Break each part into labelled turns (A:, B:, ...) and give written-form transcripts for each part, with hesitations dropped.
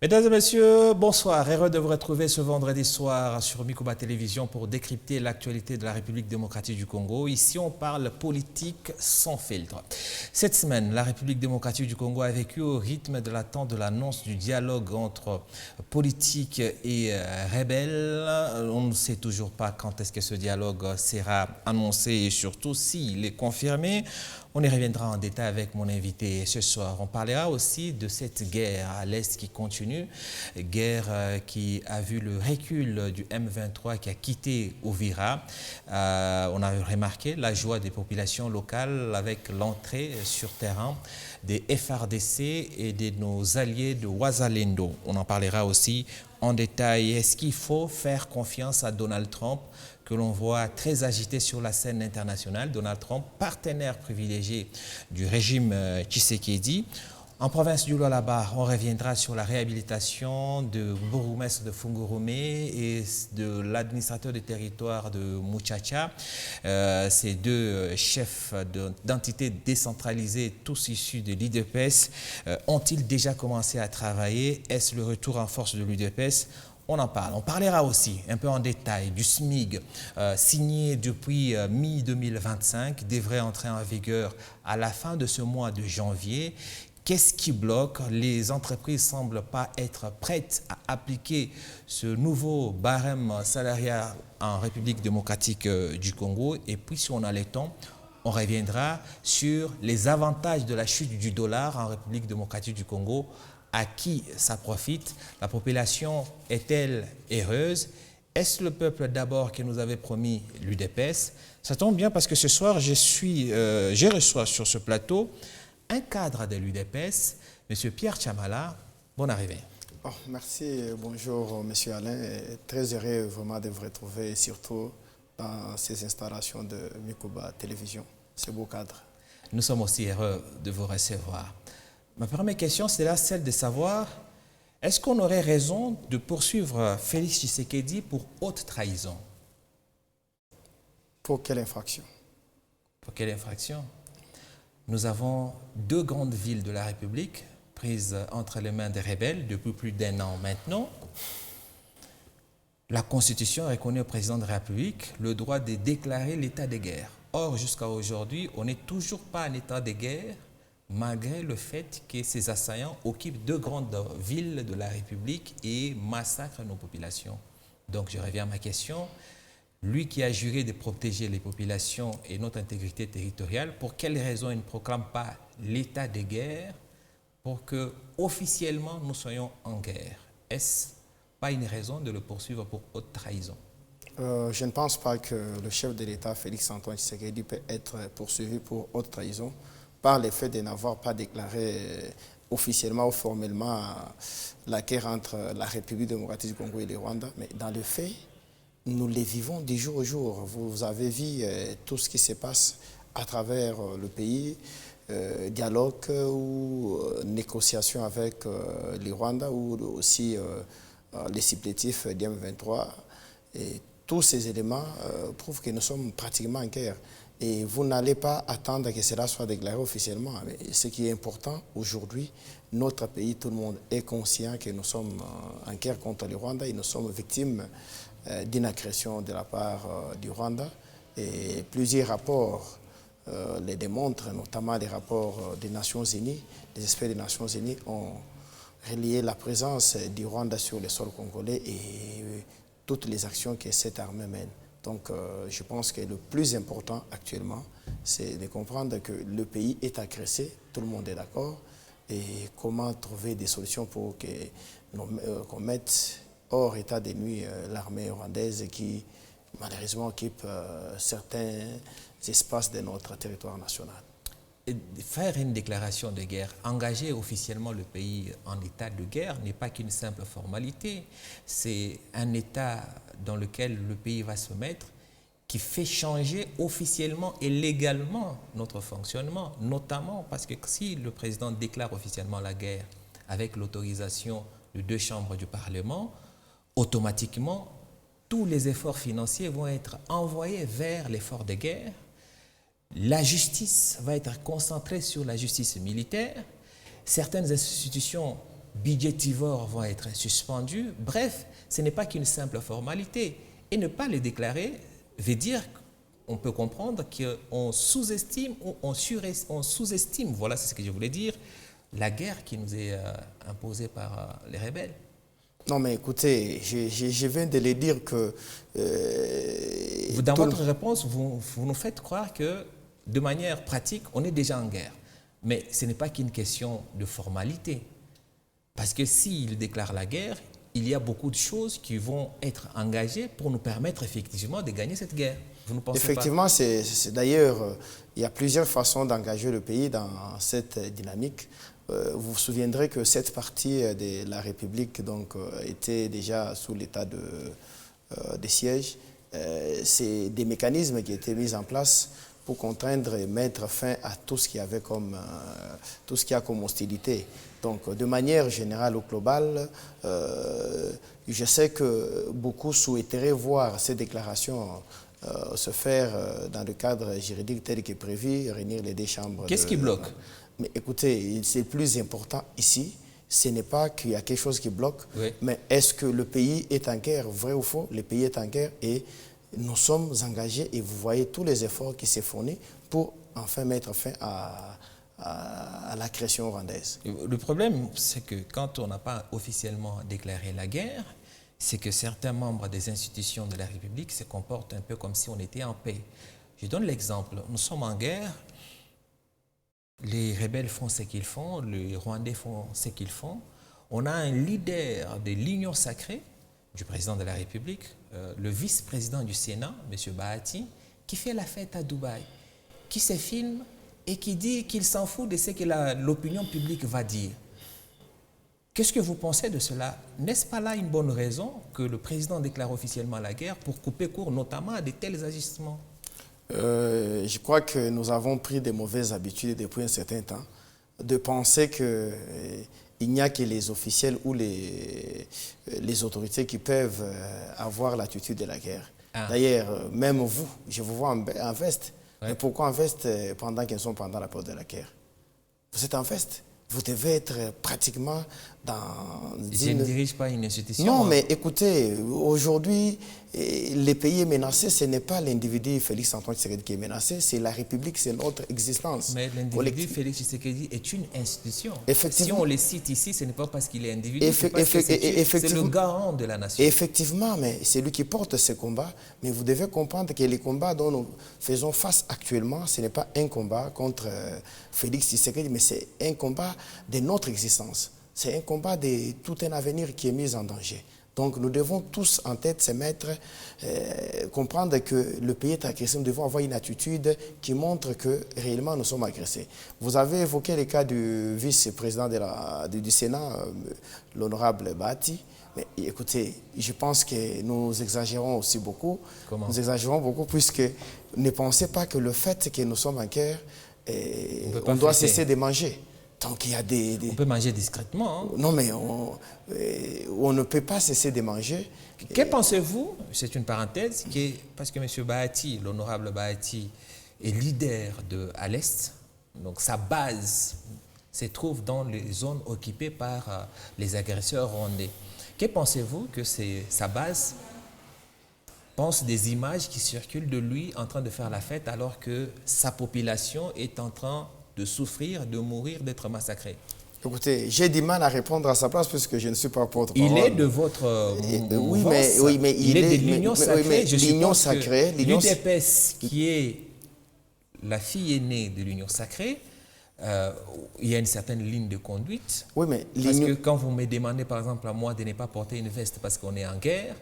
A: Mesdames et messieurs, bonsoir. Heureux de vous retrouver ce vendredi soir sur Mikuba Télévision pour décrypter l'actualité de la République démocratique du Congo. Ici, on parle politique sans filtre. Cette semaine, la République démocratique du Congo a vécu au rythme de l'attente de l'annonce du dialogue entre politique et rebelles. On ne sait toujours pas quand est-ce que ce dialogue sera annoncé et surtout s'il est confirmé. On y reviendra en détail avec mon invité ce soir. On parlera aussi de cette guerre à l'Est qui continue, guerre qui a vu le recul du M23 qui a quitté Uvira. On a remarqué la joie des populations locales avec l'entrée sur terrain des FRDC et de nos alliés de Ouazalendo. On en parlera aussi en détail. Est-ce qu'il faut faire confiance à Donald Trump, que l'on voit très agité sur la scène internationale? Donald Trump, partenaire privilégié du régime Tshisekedi. En province du Lualaba, on reviendra sur la réhabilitation de bourgmestre de Fungurumé et de l'administrateur du territoire de Muchacha. Ces deux chefs d'entités décentralisées, tous issus de l'UDPS, ont-ils déjà commencé à travailler? Est-ce le retour en force de l'UDPS? On en parle. On parlera aussi un peu en détail du SMIG signé depuis mi-2025, devrait entrer en vigueur à la fin de ce mois de janvier. Qu'est-ce qui bloque? Les entreprises ne semblent pas être prêtes à appliquer ce nouveau barème salarial en République démocratique du Congo. Et puis, si on a le temps, on reviendra sur les avantages de la chute du dollar en République démocratique du Congo. À qui ça profite? La population est-elle heureuse? Est-ce le peuple d'abord qui nous avait promis l'UDPS? Ça tombe bien parce que ce soir, je reçois sur ce plateau un cadre de l'UDPS, M. Pierre Chamala. Bonne arrivée.
B: Oh, merci, bonjour M. Alain. Très heureux vraiment de vous retrouver, surtout dans ces installations de Mikuba Télévision. Ce beau cadre.
A: Nous sommes aussi heureux de vous recevoir. Ma première question, c'est celle de savoir, est-ce qu'on aurait raison de poursuivre Félix Tshisekedi pour haute trahison?
B: Pour quelle infraction?
A: Pour quelle infraction? Nous avons deux grandes villes de la République prises entre les mains des rebelles depuis plus d'1 an maintenant. La Constitution reconnaît au président de la République le droit de déclarer l'état de guerre. Or, jusqu'à aujourd'hui, on n'est toujours pas en état de guerre, malgré le fait que ces assaillants occupent deux grandes villes de la République et massacrent nos populations. Donc je reviens à ma question. Lui qui a juré de protéger les populations et notre intégrité territoriale, pour quelles raisons il ne proclame pas l'état de guerre pour que officiellement nous soyons en guerre? Est-ce pas une raison de le poursuivre pour haute trahison?
B: Je ne pense pas que le chef de l'État, Félix-Antoine Tshisekedi, peut être poursuivi pour haute trahison par le fait de n'avoir pas déclaré officiellement ou formellement la guerre entre la République démocratique du Congo et le Rwanda. Mais dans le fait, nous les vivons du jour au jour. Vous avez vu tout ce qui se passe à travers le pays, dialogue ou négociation avec le Rwanda ou aussi les supplétifs d'M23. Et tous ces éléments prouvent que nous sommes pratiquement en guerre. Et vous n'allez pas attendre que cela soit déclaré officiellement. Mais ce qui est important aujourd'hui, notre pays, tout le monde est conscient que nous sommes en guerre contre le Rwanda et nous sommes victimes d'une agression de la part du Rwanda. Et plusieurs rapports les démontrent, notamment les rapports des Nations Unies. Les experts des Nations Unies ont relié la présence du Rwanda sur le sol congolais et toutes les actions que cette armée mène. Donc je pense que le plus important actuellement, c'est de comprendre que le pays est agressé, tout le monde est d'accord, et comment trouver des solutions pour qu'on mette hors état de nuit l'armée rwandaise qui malheureusement occupe certains espaces de notre territoire national.
A: Et faire une déclaration de guerre, engager officiellement le pays en état de guerre n'est pas qu'une simple formalité. C'est un état dans lequel le pays va se mettre qui fait changer officiellement et légalement notre fonctionnement, notamment parce que si le président déclare officiellement la guerre avec l'autorisation de 2 chambres du Parlement, automatiquement, tous les efforts financiers vont être envoyés vers l'effort de guerre. La justice va être concentrée sur la justice militaire. Certaines institutions budgétivores vont être suspendus. Bref, ce n'est pas qu'une simple formalité. Et ne pas les déclarer veut dire qu'on peut comprendre qu'on sous-estime ou on sous-estime, voilà, c'est ce que je voulais dire, la guerre qui nous est imposée par les rebelles.
B: Non, mais écoutez, je viens de le dire que...
A: Dans votre réponse, vous nous faites croire que, de manière pratique, on est déjà en guerre. Mais ce n'est pas qu'une question de formalité. Parce que s'il déclare la guerre, il y a beaucoup de choses qui vont être engagées pour nous permettre effectivement de gagner cette guerre. Vous ne pensez
B: effectivement,
A: pas?
B: D'ailleurs, il y a plusieurs façons d'engager le pays dans cette dynamique. Vous vous souviendrez que cette partie de la République donc, était déjà sous l'état de siège. C'est des mécanismes qui étaient mis en place pour contraindre et mettre fin à tout ce qu'il y avait comme, tout ce qu'il y a comme hostilité. Donc, de manière générale ou globale, je sais que beaucoup souhaiteraient voir ces déclarations se faire dans le cadre juridique tel que prévu, réunir les deux chambres.
A: Qu'est-ce qui bloque?
B: Mais écoutez, c'est le plus important ici. Ce n'est pas qu'il y a quelque chose qui bloque,
A: oui,
B: mais est-ce que le pays est en guerre, vrai ou faux? Le pays est en guerre et nous sommes engagés et vous voyez tous les efforts qui sont fournis pour enfin mettre fin à la création rwandaise.
A: Le problème, c'est que quand on n'a pas officiellement déclaré la guerre, c'est que certains membres des institutions de la République se comportent un peu comme si on était en paix. Je donne l'exemple. Nous sommes en guerre, les rebelles font ce qu'ils font, les Rwandais font ce qu'ils font. On a un leader de l'Union sacrée, du président de la République, le vice-président du Sénat, M. Bahati, qui fait la fête à Dubaï, qui se filme et qui dit qu'il s'en fout de ce que l'opinion publique va dire. Qu'est-ce que vous pensez de cela? N'est-ce pas là une bonne raison que le président déclare officiellement la guerre pour couper court notamment à de tels agissements?
B: Je crois que nous avons pris de mauvaises habitudes depuis un certain temps, de penser qu'il n'y a que les officiels ou les autorités qui peuvent avoir l'attitude de la guerre. Ah. D'ailleurs, même vous, je vous vois en veste. Ouais. Mais pourquoi en veste pendant qu'ils sont pendant la période de la guerre? Vous êtes en veste. Vous devez être pratiquement dans...
A: Je ne dirige pas une institution.
B: Non, mais écoutez, aujourd'hui, le pays est menacé. Ce n'est pas l'individu Félix Antoine Tshisekedi qui est menacé, c'est la République, c'est notre existence.
A: Mais l'individu Félix Tshisekedi est une institution.
B: Effectivement.
A: Si on le cite ici, ce n'est pas parce qu'il est individu, c'est parce que c'est le garant de la nation.
B: Effectivement, mais c'est lui qui porte ce combat. Mais vous devez comprendre que les combats dont nous faisons face actuellement, ce n'est pas un combat contre Félix Tshisekedi, mais c'est un combat de notre existence. C'est un combat de tout un avenir qui est mis en danger. Donc nous devons tous en tête se mettre, comprendre que le pays est agressé. Nous devons avoir une attitude qui montre que réellement nous sommes agressés. Vous avez évoqué le cas du vice-président du Sénat, l'honorable Bahati. Mais écoutez, je pense que nous exagérons aussi beaucoup.
A: Comment?
B: Nous exagérons beaucoup puisque ne pensez pas que le fait que nous sommes en guerre, on doit cesser de manger. Donc il y a
A: On peut manger discrètement. Hein?
B: Non, mais on ne peut pas cesser de manger.
A: Que pensez-vous, c'est une parenthèse, parce que M. Bahati, l'honorable Bahati, est leader à l'Est, donc sa base se trouve dans les zones occupées par les agresseurs rwandais. Que pensez-vous que sa base pense des images qui circulent de lui en train de faire la fête alors que sa population est en train de souffrir, de mourir, d'être massacré?
B: Écoutez, j'ai du mal à répondre à sa place puisque je ne suis pas porte-parole.
A: Il est de votre
B: oui, mais il est
A: de l'Union sacrée.
B: L'Union sacrée.
A: L'UDPS, qui est la fille aînée de l'Union sacrée, il y a une certaine ligne de conduite.
B: Oui, mais
A: parce que quand vous me demandez, par exemple, à moi de ne pas porter une veste parce qu'on est en guerre,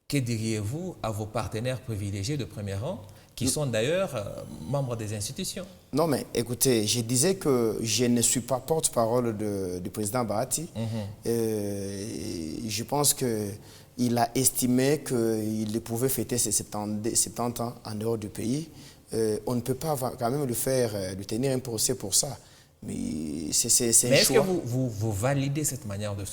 A: que diriez-vous à vos partenaires privilégiés de premier rang qui sont d'ailleurs membres des institutions?
B: Non, mais écoutez, je disais que je ne suis pas porte-parole du président Bahati. Je pense qu'il a estimé qu'il pouvait fêter ses 70 ans en dehors du pays. On ne peut pas quand même lui tenir un procès pour ça. Mais c'est un choix.
A: Mais est-ce que vous validez cette manière de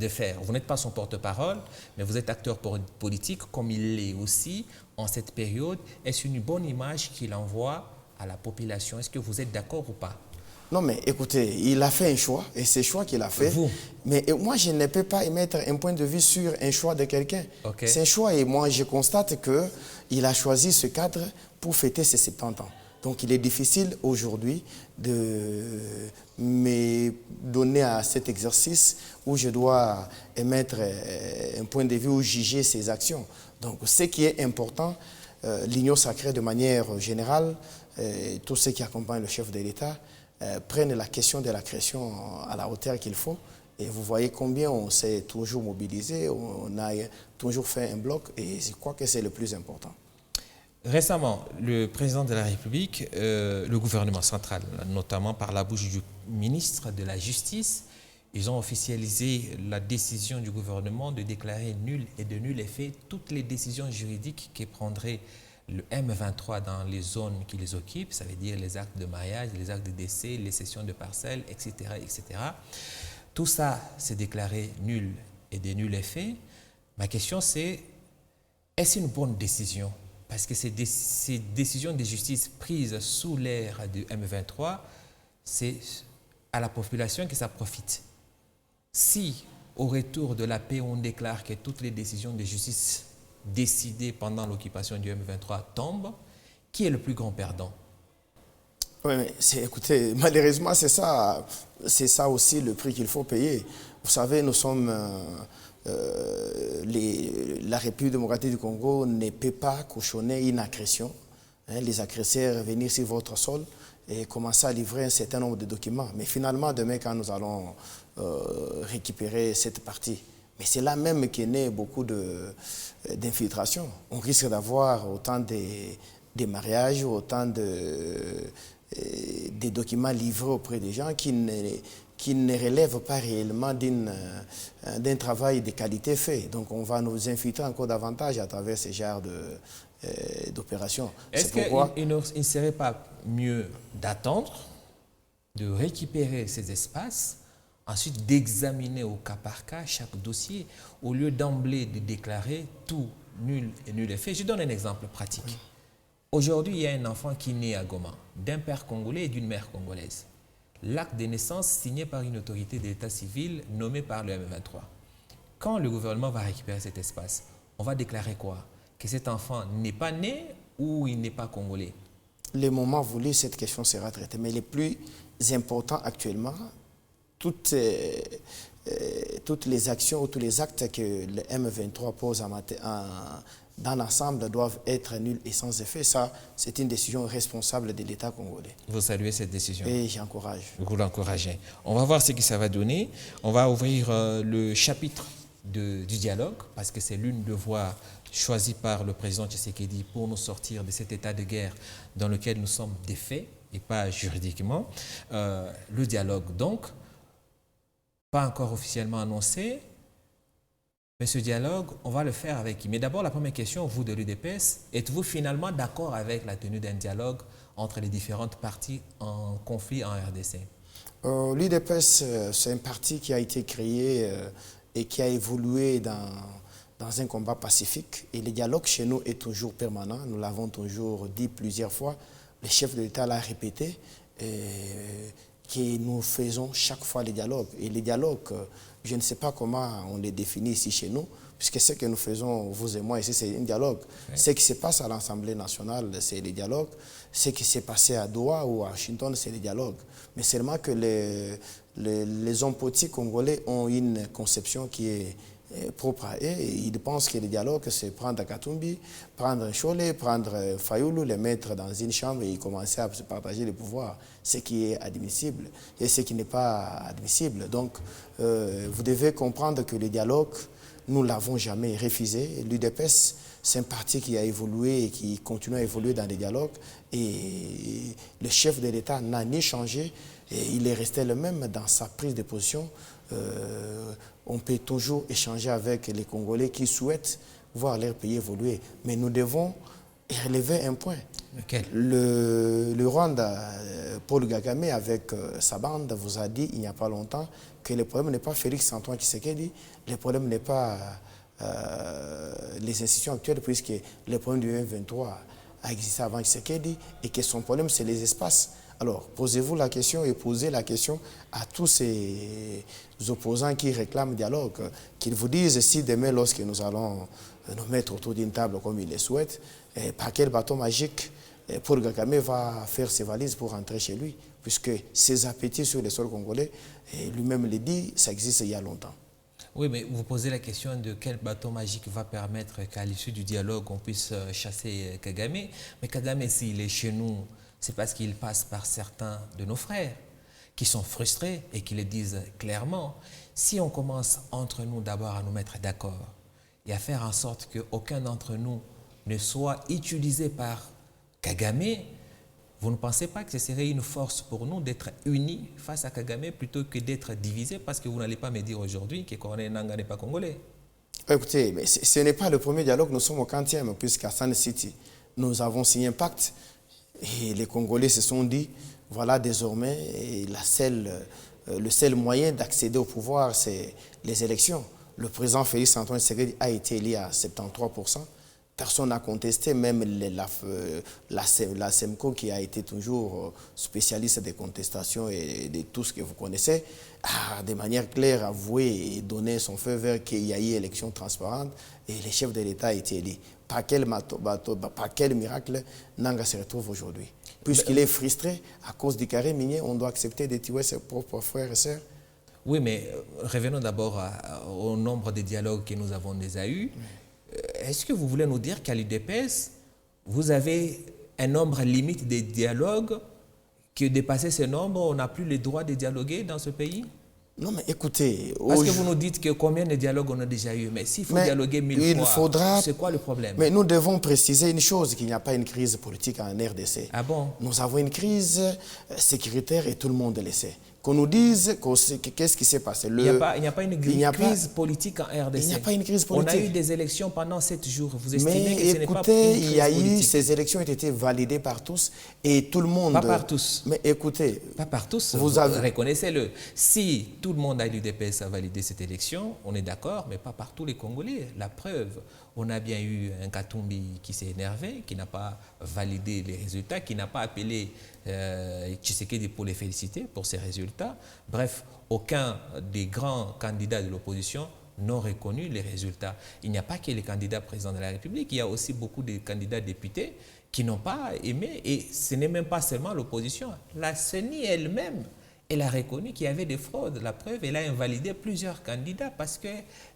A: faire? Vous n'êtes pas son porte-parole, mais vous êtes acteur politique comme il l'est aussi en cette période. Est-ce une bonne image qu'il envoie à la population? Est-ce que vous êtes d'accord ou pas?
B: Non, mais écoutez, il a fait un choix, et c'est le choix qu'il a fait.
A: Vous?
B: Mais moi, je ne peux pas émettre un point de vue sur un choix de quelqu'un.
A: Ok.
B: C'est un choix, et moi, je constate qu'il a choisi ce cadre pour fêter ses 70 ans. Donc, il est difficile aujourd'hui de me donner à cet exercice où je dois émettre un point de vue ou juger ses actions. Donc, ce qui est important, l'Union sacrée de manière générale, tous ceux qui accompagnent le chef de l'État, prennent la question de la création à la hauteur qu'il faut. Et vous voyez combien on s'est toujours mobilisé, on a toujours fait un bloc, et je crois que c'est le plus important.
A: Récemment, le président de la République, le gouvernement central, notamment par la bouche du ministre de la Justice, ils ont officialisé la décision du gouvernement de déclarer nul et de nul effet toutes les décisions juridiques qui prendraient le M23 dans les zones qui les occupent, ça veut dire les actes de mariage, les actes de décès, les cessions de parcelles, etc., etc. Tout ça, c'est déclaré nul et de nul effet. Ma question, c'est, est-ce une bonne décision? Parce que ces décisions de justice prises sous l'ère du M23, c'est à la population que ça profite. Si, au retour de la paix, on déclare que toutes les décisions de justice décidées pendant l'occupation du M23 tombent, qui est le plus grand perdant?
B: Oui, mais écoutez, malheureusement, c'est ça aussi le prix qu'il faut payer. Vous savez, nous sommes... la République démocratique du Congo ne peut pas cautionner une agression. Les agresseurs venir sur votre sol et commencer à livrer un certain nombre de documents. Mais finalement, demain, quand nous allons récupérer cette partie, mais c'est là même qu'est né beaucoup d'infiltration. On risque d'avoir autant de mariages, autant de documents livrés auprès des gens qui ne relèvent pas réellement d'un travail de qualité fait. Donc on va nous infiltrer encore davantage à travers ce genre d'opérations.
A: Est-ce qu'il ne serait pas mieux d'attendre, de récupérer ces espaces, ensuite d'examiner au cas par cas chaque dossier, au lieu d'emblée de déclarer tout nul et nul est fait? Je donne un exemple pratique. Aujourd'hui, il y a un enfant qui naît à Goma, d'un père congolais et d'une mère congolaise. L'acte de naissance signé par une autorité d'état civil nommée par le M23. Quand le gouvernement va récupérer cet espace, on va déclarer quoi? Que cet enfant n'est pas né ou il n'est pas congolais?
B: Le moment voulu, cette question sera traitée. Mais le plus important actuellement, toutes les actions ou tous les actes que le M23 pose dans l'ensemble doivent être nuls et sans effet. Ça, c'est une décision responsable de l'État congolais.
A: Vous saluez cette décision?
B: Et j'encourage.
A: Vous l'encouragez. On va voir ce que ça va donner. On va ouvrir le chapitre du dialogue, parce que c'est l'une des voies choisies par le président Tshisekedi pour nous sortir de cet état de guerre dans lequel nous sommes des faits et pas juridiquement. Le dialogue, donc, pas encore officiellement annoncé, mais ce dialogue, on va le faire avec qui? Mais d'abord, la première question, vous de l'UDPS, êtes-vous finalement d'accord avec la tenue d'un dialogue entre les différentes parties en conflit en RDC?
B: L'UDPS, c'est un parti qui a été créé et qui a évolué dans un combat pacifique. Et le dialogue chez nous est toujours permanent. Nous l'avons toujours dit plusieurs fois. Le chef de l'État l'a répété. Que nous faisons chaque fois les dialogues. Et les dialogues, je ne sais pas comment on les définit ici chez nous, puisque ce que nous faisons, vous et moi, ici, c'est un dialogue. Oui. Ce qui se passe à l'Assemblée nationale, c'est les dialogues. Ce qui s'est passé à Doha ou à Washington, c'est les dialogues. Mais seulement que les hommes politiques congolais ont une conception qui est propre à eux. Et ils pensent que le dialogue, c'est prendre Katumbi, prendre Cholet, prendre Fayoulou, les mettre dans une chambre et commencer à se partager le pouvoir. Ce qui est admissible et ce qui n'est pas admissible. Donc, vous devez comprendre que le dialogue, nous ne l'avons jamais refusé. L'UDPS, c'est un parti qui a évolué et qui continue à évoluer dans les dialogues. Et le chef de l'État n'a ni changé, et il est resté le même dans sa prise de position. On peut toujours échanger avec les Congolais qui souhaitent voir leur pays évoluer. Mais nous devons relever un point.
A: Lequel?
B: Le Rwanda, Paul Kagame, avec sa bande, vous a dit il n'y a pas longtemps que le problème n'est pas Félix Antoine Tshisekedi, le problème n'est pas les institutions actuelles, puisque le problème du M23 a existé avant Tshisekedi, et que son problème, c'est les espaces. Alors, posez-vous la question et posez la question à tous ces opposants qui réclament dialogue, qu'ils vous disent si demain, lorsque nous allons nous mettre autour d'une table comme ils le souhaitent, par quel bateau magique Paul Kagame va faire ses valises pour rentrer chez lui, puisque ses appétits sur le sol congolais, lui-même le dit, ça existe il y a longtemps.
A: Oui, mais vous posez la question de quel bateau magique va permettre qu'à l'issue du dialogue, on puisse chasser Kagame. Mais Kagame, s'il est chez nous, c'est parce qu'il passe par certains de nos frères qui sont frustrés et qui le disent clairement. Si on commence entre nous d'abord à nous mettre d'accord et à faire en sorte qu'aucun d'entre nous ne soit utilisé par Kagame, vous ne pensez pas que ce serait une force pour nous d'être unis face à Kagame plutôt que d'être divisés, parce que vous n'allez pas me dire aujourd'hui que Corneille Nangaa n'est pas congolais?
B: Écoutez, mais ce n'est pas le premier dialogue, nous sommes au 40e, puisqu'à Sun City, nous avons signé un pacte et les Congolais se sont dit, voilà désormais le seul moyen d'accéder au pouvoir, c'est les élections. Le président Félix Antoine Tshisekedi a été élu à 73%. Personne n'a contesté, même la SEMCO qui a été toujours spécialiste des contestations et de tout ce que vous connaissez, a de manière claire avoué et donné son feu vert qu'il y a eu élection transparente et le chef de l'État a été élu. Par quel miracle Nangaa se retrouve aujourd'hui? Puisqu'il est frustré à cause du carré minier, on doit accepter de tuer ses propres frères et sœurs.
A: Oui, mais revenons d'abord au nombre de dialogues que nous avons déjà eus. Est-ce que vous voulez nous dire qu'à l'UDPS, vous avez un nombre limite de dialogues, que dépasser ce nombre, on n'a plus le droit de dialoguer dans ce pays?
B: Non, mais écoutez...
A: Parce que vous nous dites que combien de dialogues on a déjà eu, mais s'il faut dialoguer 1000 fois, c'est quoi le problème?
B: Mais nous devons préciser une chose, qu'il n'y a pas une crise politique en RDC.
A: Ah bon?
B: Nous avons une crise sécuritaire et tout le monde le sait. Qu'on nous dise qu'est-ce qui s'est passé.
A: Il n'y a pas une crise politique en RDC.
B: Il n'y a pas une crise politique.
A: On a eu des élections pendant 7 jours. Vous estimez que ce n'est pas une crise politique?
B: Il y a eu, ces élections ont été validées par tous et tout le monde...
A: Pas par tous.
B: Mais écoutez...
A: Pas par tous, reconnaissez-le. Si tout le monde à l'UDPS a validé cette élection, on est d'accord, mais pas par tous les Congolais. La preuve, on a bien eu un Katumbi qui s'est énervé, qui n'a pas validé les résultats, qui n'a pas appelé Tshisekedi pour les féliciter pour ces résultats. Bref, aucun des grands candidats de l'opposition n'ont reconnu les résultats. Il n'y a pas que les candidats présidents de la République, il y a aussi beaucoup de candidats députés qui n'ont pas aimé, et ce n'est même pas seulement l'opposition. La CENI elle-même, elle a reconnu qu'il y avait des fraudes. La preuve, elle a invalidé plusieurs candidats parce que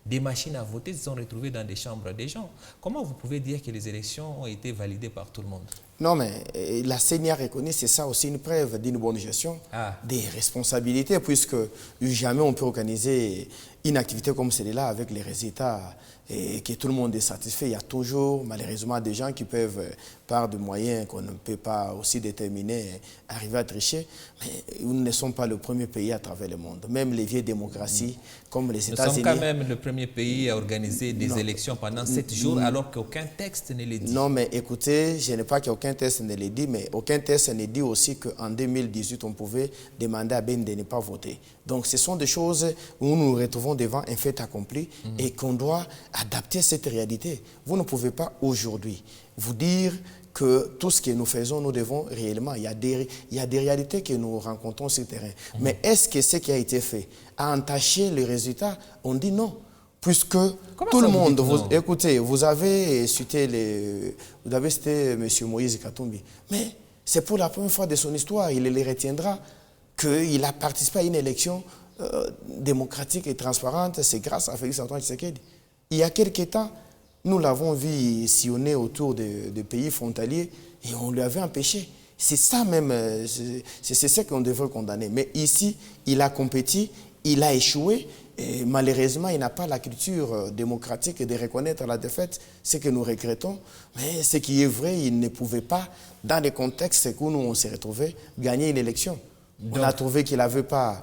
A: des machines à voter se sont retrouvées dans des chambres des gens. Comment vous pouvez dire que les élections ont été validées par tout le monde?
B: Non, mais la CENI a reconnu, c'est ça aussi une preuve d'une bonne gestion, des responsabilités, puisque jamais on peut organiser une activité comme celle-là avec les résultats et que tout le monde est satisfait. Il y a toujours, malheureusement, des gens qui peuvent, par des moyens qu'on ne peut pas aussi déterminer, arriver à tricher. Mais nous ne sommes pas le premier pays à travers le monde. Même les vieilles démocraties, comme les États-Unis...
A: Nous sommes quand même le premier pays à organiser des élections pendant 7 jours, alors qu'aucun texte ne les dit.
B: Non, mais écoutez, je n'ai pas qu'aucun texte ne les dit, mais aucun texte ne dit aussi qu'en 2018, on pouvait demander à Ben de ne pas voter. Donc, ce sont des choses où nous nous retrouvons devant un fait accompli et qu'on doit adapter cette réalité. Vous ne pouvez pas aujourd'hui vous dire que tout ce que nous faisons, nous devons réellement... Il y a des réalités que nous rencontrons sur le terrain. Mais est-ce que ce qui a été fait a entaché les résultats? On dit non. Puisque tout le monde... écoutez, vous avez cité M. Moïse Katumbi. Mais c'est pour la première fois de son histoire, il les retiendra qu'il a participé à une élection démocratique et transparente. C'est grâce à Félix Antoine Tshisekedi. Il y a quelques temps, nous l'avons vu sillonner autour des pays frontaliers et on lui avait empêché. C'est ça même, c'est ce qu'on devrait condamner. Mais ici, il a compétit, il a échoué et malheureusement, il n'a pas la culture démocratique de reconnaître la défaite, ce que nous regrettons. Mais ce qui est vrai, il ne pouvait pas, dans les contextes où nous on s'est retrouvés, gagner une élection. Donc, on a trouvé qu'il n'avait pas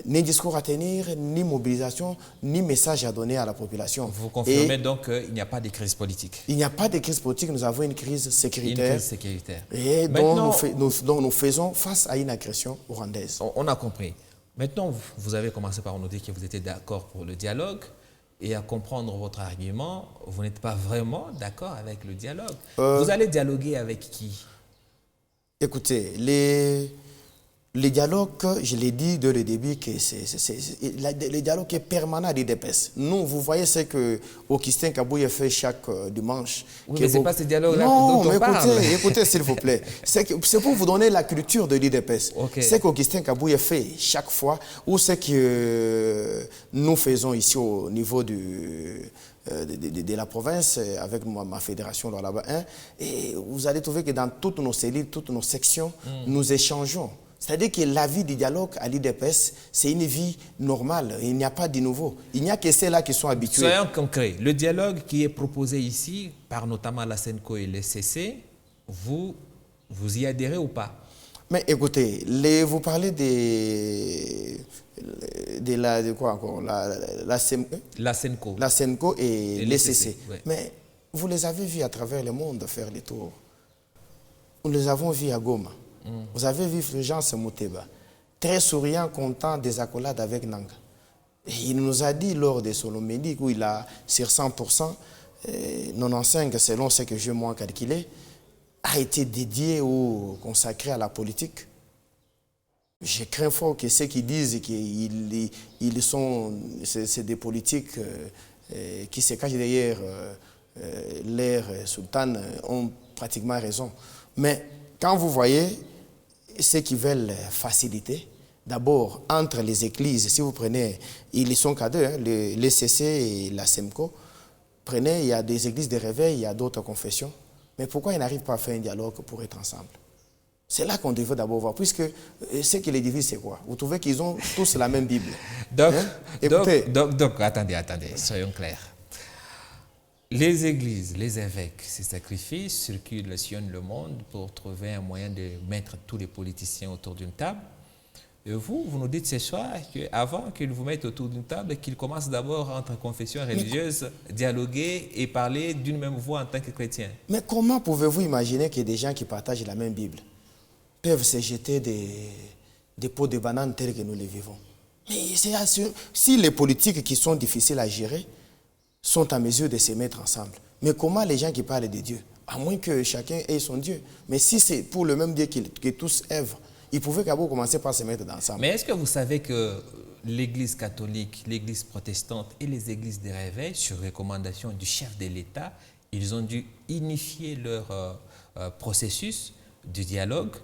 B: ni discours à tenir, ni mobilisation, ni message à donner à la population.
A: Vous confirmez donc qu'il n'y a pas de crise politique?
B: Il n'y a pas de crise politique, nous avons une crise sécuritaire.
A: Une crise sécuritaire.
B: Et dont nous faisons face à une agression rwandaise.
A: On a compris. Maintenant, vous avez commencé par nous dire que vous étiez d'accord pour le dialogue. Et à comprendre votre argument, vous n'êtes pas vraiment d'accord avec le dialogue. Vous allez dialoguer avec qui?
B: Écoutez, Le dialogue, je l'ai dit dès le début, que le dialogue est permanent à l'IDPS. Nous, vous voyez ce que Augustin Kabouye fait chaque dimanche.
A: Oui, mais ce n'est pas ce dialogue-là
B: dont
A: on parle.
B: Écoutez, s'il vous plaît. C'est pour vous donner la culture de l'IDPS.
A: Okay.
B: C'est qu'Augustin Kabouye fait chaque fois, ou ce que nous faisons ici au niveau de la province, avec ma fédération là-bas, et vous allez trouver que dans toutes nos cellules, toutes nos sections, nous échangeons. C'est-à-dire que la vie du dialogue à l'IDPS, c'est une vie normale. Il n'y a pas de nouveau. Il n'y a que ceux-là qui sont habitués.
A: Soyons concrets. Le dialogue qui est proposé ici, par notamment la SENCO et le CC, vous y adhérez ou pas?
B: Mais écoutez, vous parlez de quoi encore? La SENCO. La SENCO et les CC.
A: Ouais.
B: Mais vous les avez vus à travers le monde faire les tours. Nous les avons vus à Goma. Vous avez vu Fulgence Mouteba, très souriant, content des accolades avec Nanga. Et il nous a dit lors de son homélie où il a sur 100%, 95 selon ce que j'ai moi calculé, a été dédié ou consacré à la politique. Je crains fort que ceux qui disent qu'ils sont c'est des politiques qui se cachent derrière l'ère sultane ont pratiquement raison. Mais quand vous voyez ceux qui veulent faciliter, d'abord entre les églises, si vous prenez, ils sont qu'à deux, les CC et la SEMCO, prenez, il y a des églises de réveil, il y a d'autres confessions. Mais pourquoi ils n'arrivent pas à faire un dialogue pour être ensemble? C'est là qu'on devrait d'abord voir, puisque ce qui les divise, c'est quoi? Vous trouvez qu'ils ont tous la même Bible.
A: Donc,
B: Écoutez.
A: attendez, soyons clairs. Les églises, les évêques se sacrifient, circulent, sillonnent le monde pour trouver un moyen de mettre tous les politiciens autour d'une table. Et vous nous dites ce soir qu'avant qu'ils vous mettent autour d'une table, qu'ils commencent d'abord entre confessions religieuses, dialoguer et parler d'une même voix en tant que chrétiens. Mais
B: comment pouvez-vous imaginer que des gens qui partagent la même Bible peuvent se jeter des pots de bananes tels que nous les vivons? Mais c'est assuré. Si les politiques qui sont difficiles à gérer sont en mesure de se mettre ensemble. Mais comment les gens qui parlent de Dieu? À moins que chacun ait son Dieu. Mais si c'est pour le même Dieu que tous œuvrent, ils pouvaient d'abord commencer par se mettre ensemble.
A: Mais est-ce que vous savez que l'Église catholique, l'Église protestante et les églises de réveil, sur recommandation du chef de l'État, ils ont dû unifier leur processus du dialogue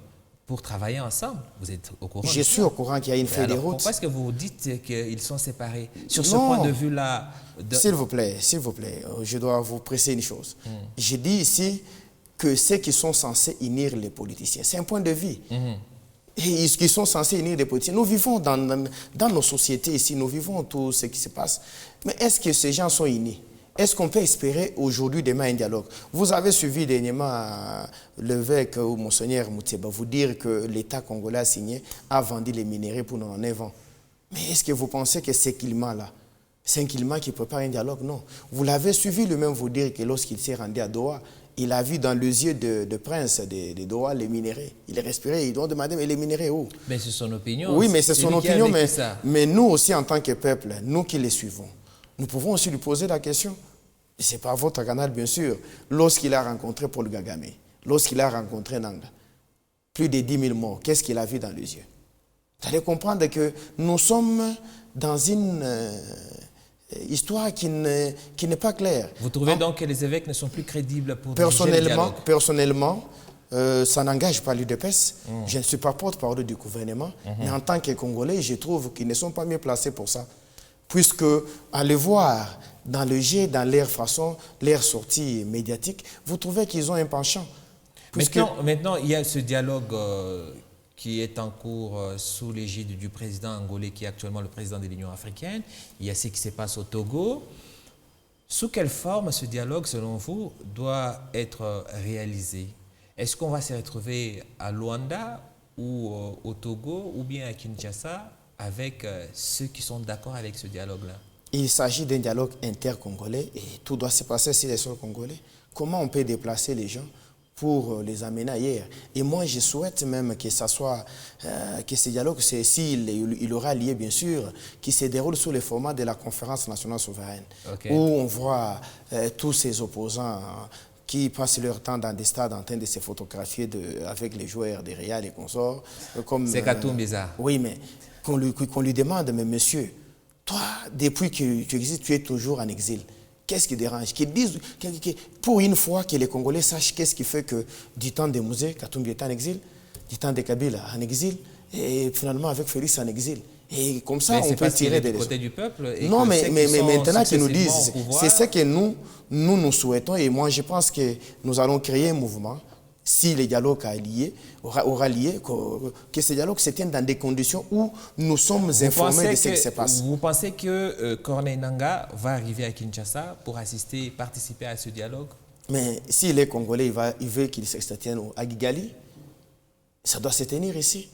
A: pour travailler ensemble? Vous êtes au courant?
B: Je suis au courant qu'il y a une feuille de route.
A: Pourquoi est-ce que vous dites qu'ils sont séparés? Sur ce point de vue-là...
B: S'il vous plaît, je dois vous préciser une chose. Je dis ici que ceux qui sont censés unir les politiciens, c'est un point de vue. Et qui sont censés unir les politiciens. Nous vivons dans nos sociétés ici, nous vivons tout ce qui se passe. Mais est-ce que ces gens sont unis? Est-ce qu'on peut espérer aujourd'hui, demain, un dialogue? Vous avez suivi dernièrement l'évêque ou Monseigneur Mouteba vous dire que l'État congolais a signé, a vendu les minerais pour 99 ans. Mais est-ce que vous pensez que ce climat-là, c'est un climat qui prépare un dialogue? Non. Vous l'avez suivi lui-même vous dire que lorsqu'il s'est rendu à Doha, il a vu dans les yeux de prince de Doha les minerais. Il est respiré, il doit demander, mais les minerais où?
A: Mais c'est son opinion.
B: Oui, mais c'est son opinion, mais nous aussi en tant que peuple, nous qui les suivons, nous pouvons aussi lui poser la question. Ce n'est pas votre canal, bien sûr. Lorsqu'il a rencontré Paul Kagame, lorsqu'il a rencontré Nanga, plus de 10 000 morts, qu'est-ce qu'il a vu dans les yeux? Vous allez comprendre que nous sommes dans une histoire qui n'est pas claire.
A: Vous trouvez donc que les évêques ne sont plus crédibles pour diriger le dialogue?
B: Personnellement, ça n'engage pas l'UDPS. Je ne suis pas porte-parole du gouvernement, mais en tant que Congolais, je trouve qu'ils ne sont pas mieux placés pour ça. Puisque, allez voir dans le jet, dans leur façon, leur sortie médiatique, vous trouvez qu'ils ont un penchant.
A: Maintenant, il y a ce dialogue qui est en cours sous l'égide du président angolais, qui est actuellement le président de l'Union africaine. Il y a ce qui se passe au Togo. Sous quelle forme ce dialogue, selon vous, doit être réalisé? Est-ce qu'on va se retrouver à Luanda ou au Togo ou bien à Kinshasa avec ceux qui sont d'accord avec ce dialogue-là?
B: Il s'agit d'un dialogue intercongolais et tout doit se passer sur les sols congolais. Comment on peut déplacer les gens pour les amener ailleurs? Et moi, je souhaite même que ça soit, que ce dialogue, s'il aura lieu bien sûr, qui se déroule sous le format de la conférence nationale souveraine, où on voit tous ces opposants, qui passent leur temps dans des stades en train de se photographier avec les joueurs des Real et consorts.
A: C'est Katumbi ça.
B: Oui, mais qu'on lui demande, mais monsieur, toi, depuis que tu existes, tu es toujours en exil. Qu'est-ce qui dérange? Qu'ils disent, pour une fois que les Congolais sachent qu'est-ce qui fait que du temps des Musées, Katumbi est en exil, du temps de Kabila en exil, et finalement avec Félix en exil. Et comme ça, on peut tirer des leçons.
A: Côté du peuple.
B: Non, mais maintenant qu'ils nous disent, c'est ce que nous souhaitons. Et moi, je pense que nous allons créer un mouvement, si le dialogue aura lié, que ce dialogue se tienne dans des conditions où nous sommes informés de ce qui se passe.
A: Vous pensez que Corneille Nangaa va arriver à Kinshasa pour participer à ce dialogue?
B: Mais si les Congolais il veut qu'il se tienne à Kigali, ça doit se tenir ici.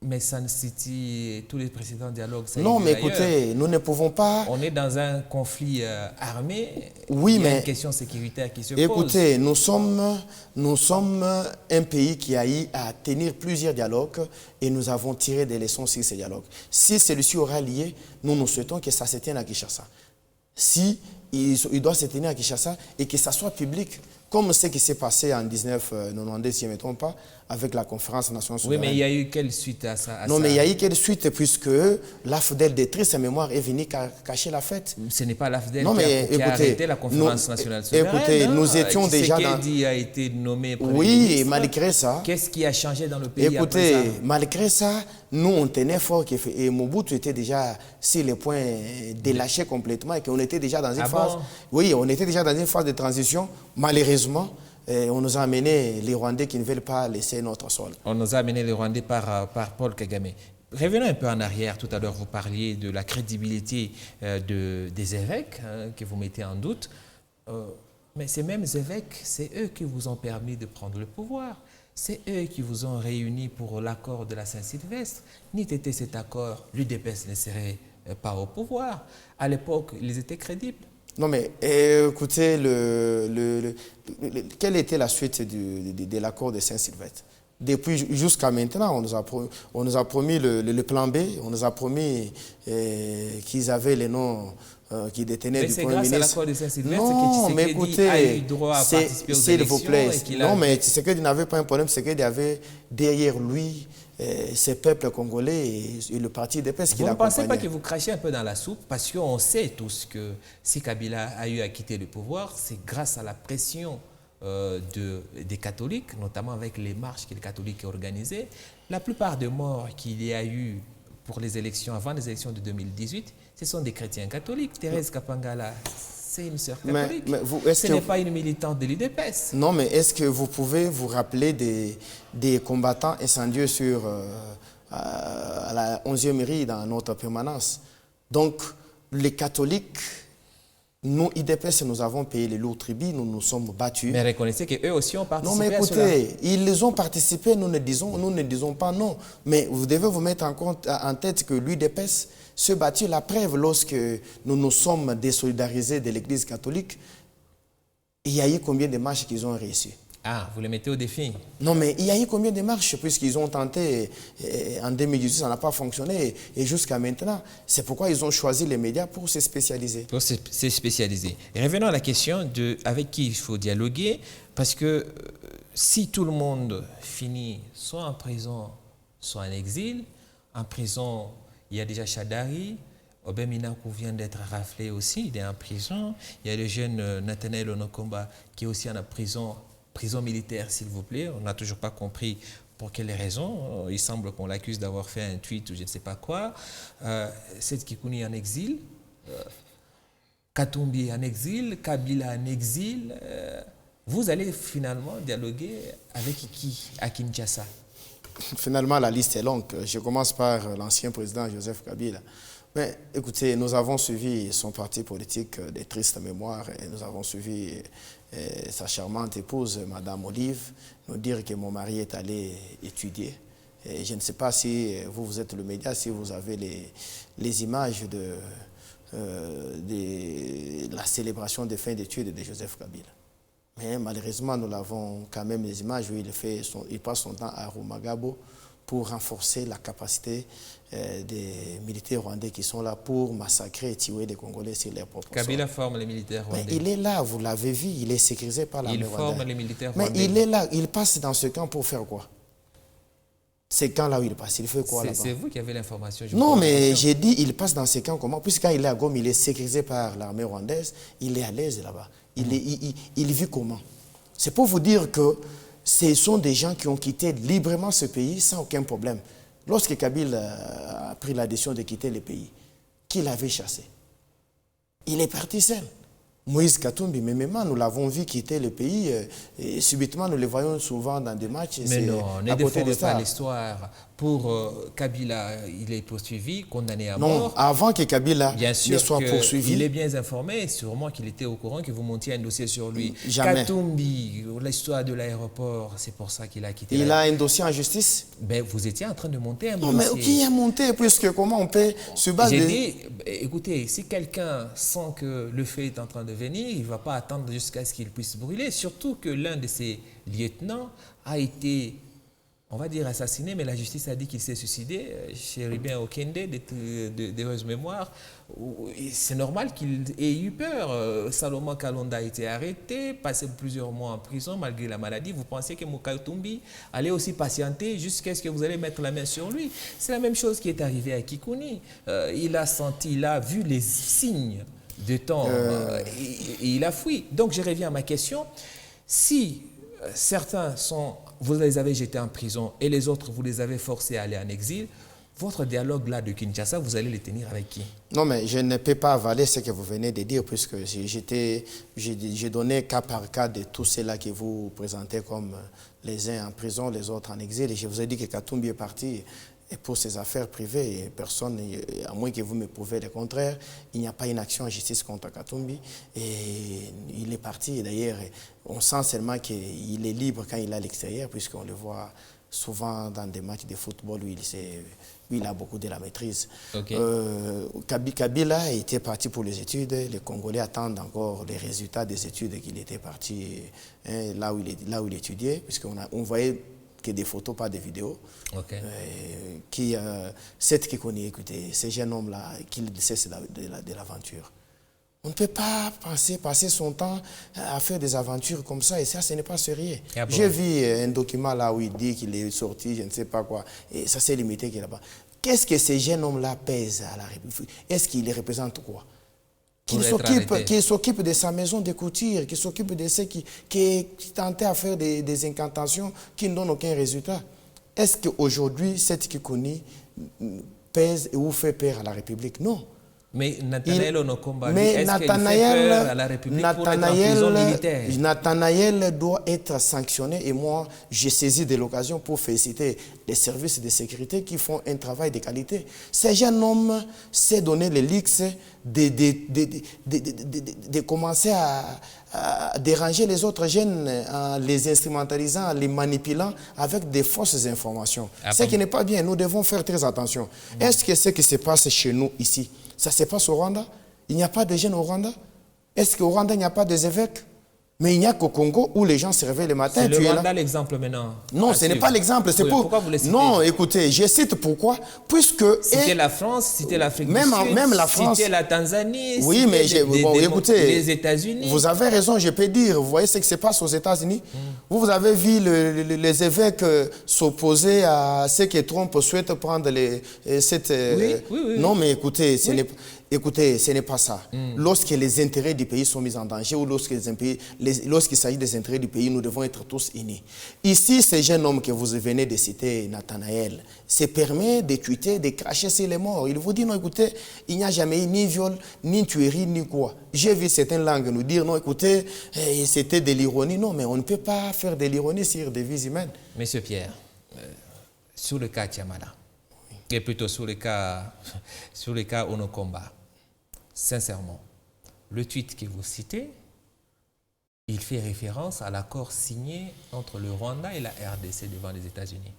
A: Mais Sun City, tous les précédents dialogues, ça
B: non, mais écoutez, nous ne pouvons pas...
A: On est dans un conflit armé.
B: Oui,
A: il y a
B: mais...
A: une question sécuritaire qui se pose.
B: Écoutez, nous sommes un pays qui a eu à tenir plusieurs dialogues et nous avons tiré des leçons sur ces dialogues. Si celui-ci aura lié, nous souhaitons que ça se tienne à Kinshasa. Si il doit se tenir à Kinshasa et que ça soit public, comme ce qui s'est passé en 1992, si je ne me trompe pas, avec la conférence nationale souveraine.
A: Oui, mais il y a eu quelle suite à ça?
B: Non, mais il y a eu quelle suite puisque l'AFDEL de triste mémoire est venu cacher la fête.
A: Ce n'est pas l'AFDEL qui a arrêté la conférence nationale souveraine.
B: Écoutez, nous étions déjà dans...
A: Tshisekedi a été nommé Premier
B: Oui,
A: ministre.
B: et malgré ça...
A: Qu'est-ce qui a changé dans le pays
B: Écoutez,
A: après ça?
B: malgré ça, nous on tenait fort et Mobutu était déjà sur le point de lâcher complètement et qu'on était déjà dans une phase...
A: Bon?
B: Oui, on était déjà dans une phase de transition. Malheureusement, on nous a amené les Rwandais qui ne veulent pas laisser notre sol.
A: On nous a amené les Rwandais par Paul Kagame. Revenons un peu en arrière. Tout à l'heure, vous parliez de la crédibilité des évêques que vous mettez en doute. Mais ces mêmes évêques, c'est eux qui vous ont permis de prendre le pouvoir. C'est eux qui vous ont réunis pour l'accord de la Saint-Sylvestre. N'eût été cet accord, l'UDPS ne serait pas au pouvoir. À l'époque, ils étaient crédibles.
B: Non, mais écoutez, quelle était la suite de l'accord de Saint-Sylvestre? Depuis jusqu'à maintenant, on nous a promis le plan B, on nous a promis qu'ils avaient les noms qui détenaient du Premier ministre.
A: Mais c'est grâce à l'accord de Saint-Sylvestre
B: que Tshisekedi
A: a eu droit à participer aux élections.
B: S'il vous plaît, non, mais Tshisekedi n'avait pas un problème, Tshisekedi avait derrière lui ces peuples congolais et le parti UDPS qui l'accompagnait.
A: Vous ne pensez pas que vous crachez un peu dans la soupe? Parce qu'on sait tous que si Kabila a eu à quitter le pouvoir, c'est grâce à la pression des catholiques, notamment avec les marches que les catholiques ont organisées. La plupart des morts qu'il y a eu pour les élections, avant les élections de 2018, ce sont des chrétiens catholiques. Thérèse Kapangala, c'est une sœur catholique. Ce n'est pas une militante de l'UDPS.
B: Non, mais est-ce que vous pouvez vous rappeler des combattants incendieux à la 11e mairie dans notre permanence? Donc, les catholiques, nous, IDPS, nous avons payé les lourds tribus, nous nous sommes battus.
A: Mais reconnaissez qu'eux aussi ont participé.
B: Non, mais écoutez, ils ont participé, nous ne disons pas non. Mais vous devez vous mettre en tête que l'UDPS se battit. La preuve, lorsque nous nous sommes désolidarisés de l'Église catholique, il y a eu combien de marches qu'ils ont réussi?
A: Ah, vous les mettez au défi?
B: Non, mais il y a eu combien de marches puisqu'ils ont tenté en 2018, ça n'a pas fonctionné et jusqu'à maintenant. C'est pourquoi ils ont choisi les médias pour se spécialiser.
A: Pour se spécialiser. Et revenons à la question de avec qui il faut dialoguer, parce que si tout le monde finit soit en prison, soit en exil, en prison, il y a déjà Chadari, Obeminaku vient d'être raflé aussi, il est en prison. Il y a le jeune Nathanaël Onokomba qui est aussi en prison militaire, s'il vous plaît. On n'a toujours pas compris pour quelles raisons. Il semble qu'on l'accuse d'avoir fait un tweet ou je ne sais pas quoi. Seth Kikouni en exil. Katumbi en exil. Kabila en exil. Vous allez finalement dialoguer avec qui à Kinshasa?
B: Finalement, la liste est longue. Je commence par l'ancien président Joseph Kabila. Mais écoutez, nous avons suivi son parti politique des tristes mémoires et nous avons suivi sa charmante épouse, Madame Olive, nous dire que mon mari est allé étudier. Et je ne sais pas si vous êtes le média, si vous avez les images de la célébration des fins d'études de Joseph Kabila. Mais malheureusement, nous l'avons quand même les images où il passe son temps à Rumagabo pour renforcer la capacité des militaires rwandais qui sont là pour massacrer et tuer les Congolais sur leur propre sol.
A: Kabila forme les militaires rwandais.
B: Mais il est là, vous l'avez vu, il est sécurisé par l'armée rwandaise.
A: Il forme les militaires
B: mais
A: rwandais.
B: il est là, il passe dans ce camp pour faire quoi? Ces camps-là où il passe, il fait quoi là-bas?
A: C'est vous qui avez l'information.
B: Non, mais j'ai dit, il passe dans ces camps comment? Puisque quand il est à Goma, il est sécurisé par l'armée rwandaise, il est à l'aise là-bas. Il vit comment? C'est pour vous dire que ce sont des gens qui ont quitté librement ce pays sans aucun problème. Lorsque Kabila a pris la décision de quitter le pays, qui l'avait chassé? Il est parti seul. Moïse Katumbi, mais même nous l'avons vu quitter le pays et subitement nous le voyons souvent dans des matchs.
A: Mais non, ne déformez pas l'histoire. Pour Kabila, il est poursuivi, condamné à mort.
B: Non, avant que Kabila
A: bien sûr
B: ne soit poursuivi.
A: Il est bien informé, sûrement qu'il était au courant que vous montiez un dossier sur lui.
B: Jamais.
A: Katumbi, l'histoire de l'aéroport, c'est pour ça qu'il a quitté.
B: Il a un dossier en justice?
A: Ben, vous étiez en train de monter un dossier.
B: Non, mais qui a monté? Puisque comment on peut se baser?
A: J'ai dit, écoutez, si quelqu'un sent que le feu est en train de venir, il ne va pas attendre jusqu'à ce qu'il puisse brûler. Surtout que l'un de ses lieutenants a été, on va dire, assassiné, mais la justice a dit qu'il s'est suicidé. Chéribin Okende, d'heureuse mémoire. C'est normal qu'il ait eu peur. Salomon Kalonda a été arrêté, passé plusieurs mois en prison malgré la maladie. Vous pensez que Katumbi allait aussi patienter jusqu'à ce que vous allez mettre la main sur lui? C'est la même chose qui est arrivée à Kikouni. Il a senti, il a vu les signes de temps et il a fui. Donc je reviens à ma question. Si certains vous les avez jetés en prison et les autres, vous les avez forcés à aller en exil, votre dialogue là de Kinshasa, vous allez le tenir avec qui? Non,
B: mais je ne peux pas avaler ce que vous venez de dire puisque j'ai donné cas par cas de tous ceux-là que vous présentez comme les uns en prison, les autres en exil. Et je vous ai dit que Katumbi est parti et pour ses affaires privées, et personne, à moins que vous me prouvez le contraire, il n'y a pas une action en justice contre Katumbi. Et il est parti. D'ailleurs, on sent seulement qu'il est libre quand il est à l'extérieur, puisqu'on le voit souvent dans des matchs de football où il a beaucoup de la maîtrise.
A: Okay.
B: Kabila était parti pour les études. Les Congolais attendent encore les résultats des études qu'il était parti là où il étudiait, puisqu'on voyait que des photos, pas des vidéos.
A: Okay.
B: Cette qui connaît, écoutez, ces jeunes hommes-là, qu'ils cessent de l'aventure. On ne peut pas passer son temps à faire des aventures comme ça, et ça, ce n'est pas sérieux. Ah bon? J'ai vu un document là où il dit qu'il est sorti, je ne sais pas quoi, et ça s'est limité qu'il là-bas. Qu'est-ce que ces jeunes hommes-là pèsent à la République? Est-ce qu'ils les représentent quoi? Qui s'occupe de sa maison de couture, qui s'occupe de ceux qui tentaient à faire des incantations qui ne donnent aucun résultat. Est-ce qu'aujourd'hui, cette Kikouni pèse ou fait peur à la République? Non.
A: Mais Nathanaël Onokomba, est-ce qu'il fait peur à la République pour être en prison militaire?
B: Nathanaël doit être sanctionné et moi, j'ai saisi de l'occasion pour féliciter les services de sécurité qui font un travail de qualité. Ces jeunes hommes s'est donné le luxe de commencer à déranger les autres jeunes en les instrumentalisant, en les manipulant avec des fausses informations. Ce qui n'est pas bien, nous devons faire très attention. Est-ce que ce qui se passe chez nous ici, ça se passe au Rwanda? Il n'y a pas de jeunes au Rwanda? Est-ce qu'au Rwanda, il n'y a pas des évêques? Mais il n'y a qu'au Congo où les gens se réveillent le matin.
A: C'est le Rwanda l'exemple maintenant?
B: Non, ce n'est pas l'exemple. C'est
A: pourquoi vous le citez?
B: Non, écoutez, je cite pourquoi. Puisque...
A: Citez la France, citez l'Afrique du Sud,
B: même la France.
A: Citez la Tanzanie,
B: oui, mais écoutez,
A: les États-Unis.
B: Vous avez raison, je peux dire. Vous voyez ce qui se passe aux États-Unis? Vous avez vu les évêques s'opposer à ce que Trump souhaite prendre cette...
A: Oui.
B: Non, mais écoutez, ce n'est pas ça. Lorsque les intérêts du pays sont mis en danger ou lorsqu'il s'agit des intérêts du pays, nous devons être tous unis. Ici, ce jeune homme que vous venez de citer, Nathanaël, se permet de tweeter, de cracher sur les morts. Il vous dit, non, écoutez, il n'y a jamais eu ni viol, ni tuerie, ni quoi. J'ai vu certaines langues nous dire, non, écoutez, c'était de l'ironie. Non, mais on ne peut pas faire de l'ironie sur des vies humaines.
A: Monsieur Pierre, sur le cas Tiamala, et plutôt sur le cas Onokomba, sincèrement, le tweet que vous citez, il fait référence à l'accord signé entre le Rwanda et la RDC devant les États-Unis.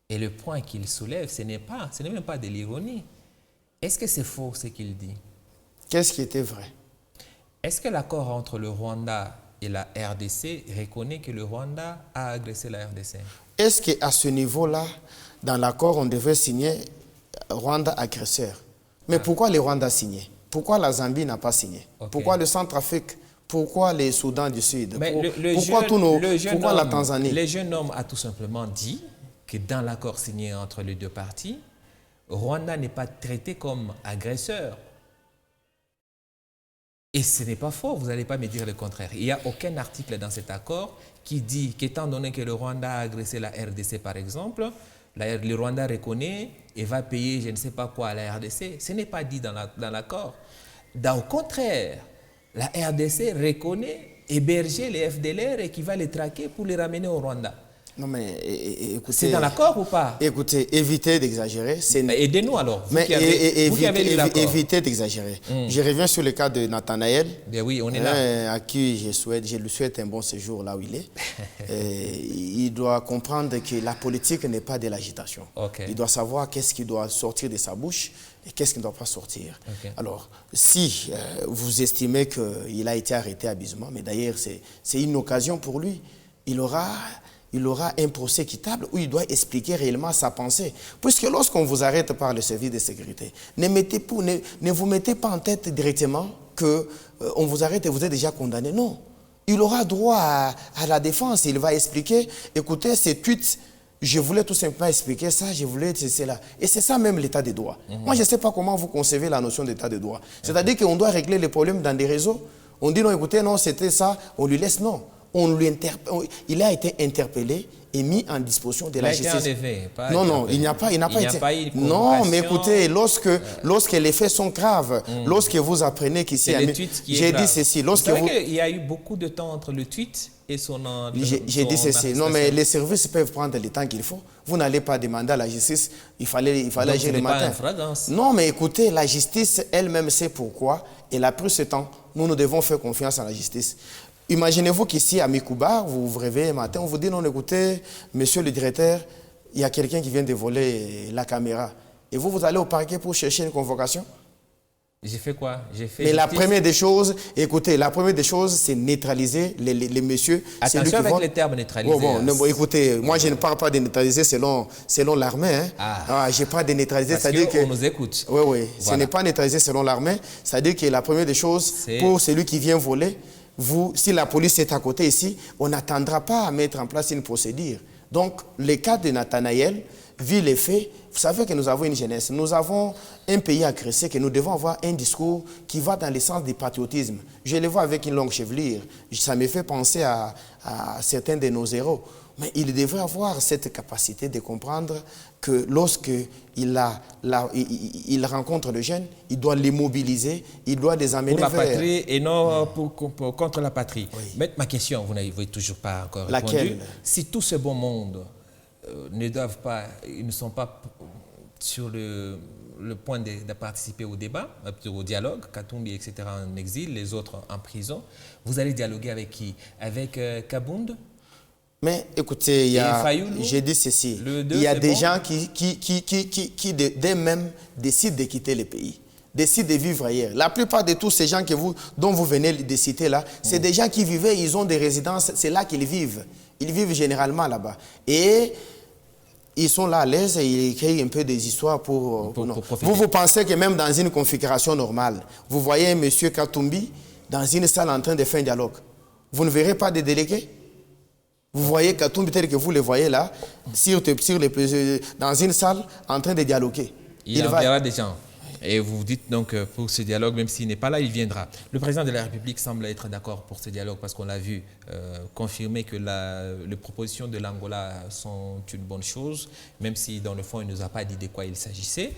A: Et le point qu'il soulève, ce n'est même pas de l'ironie. Est-ce que c'est faux ce qu'il dit?
B: Qu'est-ce qui était vrai?
A: Est-ce que l'accord entre le Rwanda et la RDC reconnaît que le Rwanda a agressé la RDC?
B: est-ce qu'à ce niveau-là, dans l'accord, on devait signer Rwanda agresseur? Mais pourquoi le Rwanda a signé? Pourquoi la Zambie n'a pas signé? Pourquoi le Centrafrique? Pourquoi les Soudan du Sud? Pourquoi la Tanzanie?
A: Le jeune homme a tout simplement dit que dans l'accord signé entre les deux parties, Rwanda n'est pas traité comme agresseur. Et ce n'est pas faux, vous n'allez pas me dire le contraire. Il n'y a aucun article dans cet accord qui dit qu'étant donné que le Rwanda a agressé la RDC par exemple, le Rwanda reconnaît et va payer je ne sais pas quoi à la RDC. Ce n'est pas dit dans l'accord. Au contraire, la RDC reconnaît héberger les FDLR et qui va les traquer pour les ramener au Rwanda.
B: Non mais écoutez...
A: C'est dans l'accord ou pas?
B: Écoutez, évitez d'exagérer.
A: Aidez-nous alors.
B: Évitez d'exagérer. Je reviens sur le cas de Nathanaël. Bien oui, on est là. À qui je lui souhaite un bon séjour là où il est. Il doit comprendre que la politique n'est pas de l'agitation. Il doit savoir qu'est-ce qui doit sortir de sa bouche et qu'est-ce qui ne doit pas sortir. Alors, si vous estimez qu'il a été arrêté abusivement, mais d'ailleurs c'est une occasion pour lui, il aura un procès équitable où il doit expliquer réellement sa pensée. Puisque lorsqu'on vous arrête par le service de sécurité, ne vous mettez pas en tête directement qu'on vous arrête et vous êtes déjà condamné. Non. Il aura droit à la défense. Il va expliquer, écoutez, ces tweets, je voulais tout simplement expliquer ça, je voulais cela. Et c'est ça même l'état de droit. Moi, je ne sais pas comment vous concevez la notion d'état de droit. C'est-à-dire qu'on doit régler les problèmes dans des réseaux. On dit non, écoutez, non, c'était ça, on lui laisse, non. Il a été interpellé et mis en disposition de la justice. Non, il n'y a pas été. Non, mais écoutez, lorsque les faits sont graves, lorsque vous apprenez qu'ici... J'ai dit ceci.
A: Il y a eu beaucoup de temps entre le tweet et son...
B: J'ai dit ceci. Non, mais les services peuvent prendre le temps qu'il faut. Vous n'allez pas demander à la justice, il fallait agir le matin. Non, mais écoutez, la justice elle-même sait pourquoi. Elle a pris ce temps. Nous devons faire confiance à la justice. Imaginez-vous qu'ici, à Mikouba, vous vous réveillez le matin, on vous dit, non, écoutez, monsieur le directeur, il y a quelqu'un qui vient de voler la caméra. Et vous allez au parquet pour chercher une convocation?
A: J'ai fait quoi?
B: Mais la première des choses, écoutez, c'est neutraliser les messieurs.
A: Attention avec les termes neutralisés.
B: Écoutez, moi je ne parle pas de neutraliser selon l'armée. Je n'ai pas de neutraliser.
A: Parce qu'on nous écoute.
B: Oui. Voilà. Ce n'est pas neutraliser selon l'armée. C'est-à-dire que la première des choses, pour celui qui vient voler, si la police est à côté ici, on n'attendra pas à mettre en place une procédure. Donc, le cas de Nathanaël, vu les faits, vous savez que nous avons une jeunesse, nous avons un pays agressé, que nous devons avoir un discours qui va dans le sens du patriotisme. Je le vois avec une longue chevelure. Ça me fait penser à certains de nos héros. Mais il devrait avoir cette capacité de comprendre que lorsqu'il rencontre le jeune, il doit les mobiliser, il doit les amener vers...
A: Pour la patrie et non contre la patrie. Oui. Mais ma question, vous n'avez toujours pas encore répondu.
B: Laquelle?
A: Si tout ce beau monde ils ne sont pas sur le point de participer au débat, au dialogue, Katumbi, etc. en exil, les autres en prison, vous allez dialoguer avec qui? Avec Kabound?
B: Mais écoutez, j'ai dit ceci, il y a des gens qui d'eux-mêmes décident de quitter le pays, décident de vivre ailleurs. La plupart de tous ces gens dont vous venez de citer là, c'est des gens qui vivaient, ils ont des résidences, c'est là qu'ils vivent. Ils vivent généralement là-bas. Et ils sont là à l'aise et ils créent un peu des histoires pour vous pensez que même dans une configuration normale, vous voyez M. Katumbi dans une salle en train de faire un dialogue. Vous ne verrez pas de délégués? Vous voyez Katumbi tel que vous le voyez là, dans une salle en train de dialoguer.
A: Il enverra des gens. Et vous dites donc pour ce dialogue, même s'il n'est pas là, il viendra. Le président de la République semble être d'accord pour ce dialogue parce qu'on l'a vu confirmer que les propositions de l'Angola sont une bonne chose, même si dans le fond, il ne nous a pas dit de quoi il s'agissait.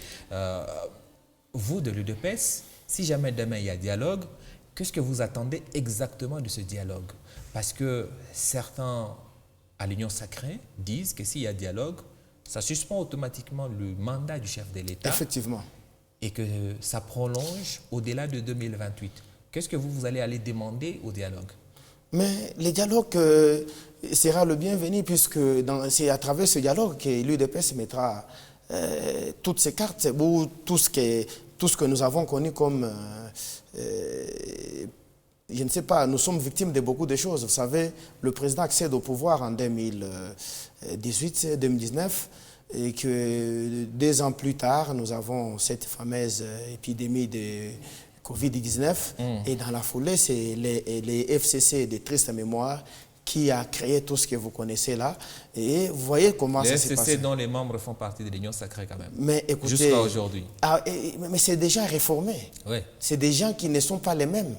A: Vous, de l'UDPS, si jamais demain il y a dialogue, qu'est-ce que vous attendez exactement de ce dialogue? Parce que certains, à l'Union sacrée, disent que s'il y a dialogue, ça suspend automatiquement le mandat du chef de l'État.
B: Effectivement.
A: Et que ça prolonge au-delà de 2028. Qu'est-ce que vous allez aller demander au dialogue?
B: Mais le dialogue sera le bienvenu puisque c'est à travers ce dialogue que l'UDPS mettra toutes ses cartes ou tout ce que nous avons connu comme je ne sais pas, nous sommes victimes de beaucoup de choses. Vous savez, le président accède au pouvoir en 2018-2019 et que 2 ans plus tard, nous avons cette fameuse épidémie de Covid-19 et dans la foulée, c'est les FCC de triste mémoire qui a créé tout ce que vous connaissez là. Et vous voyez comment ça s'est passé.
A: Les FCC dont les membres font partie de l'Union sacrée quand même.
B: Mais écoutez,
A: jusqu'à aujourd'hui.
B: Mais c'est déjà réformé.
A: Oui. C'est
B: des gens qui ne sont pas les mêmes.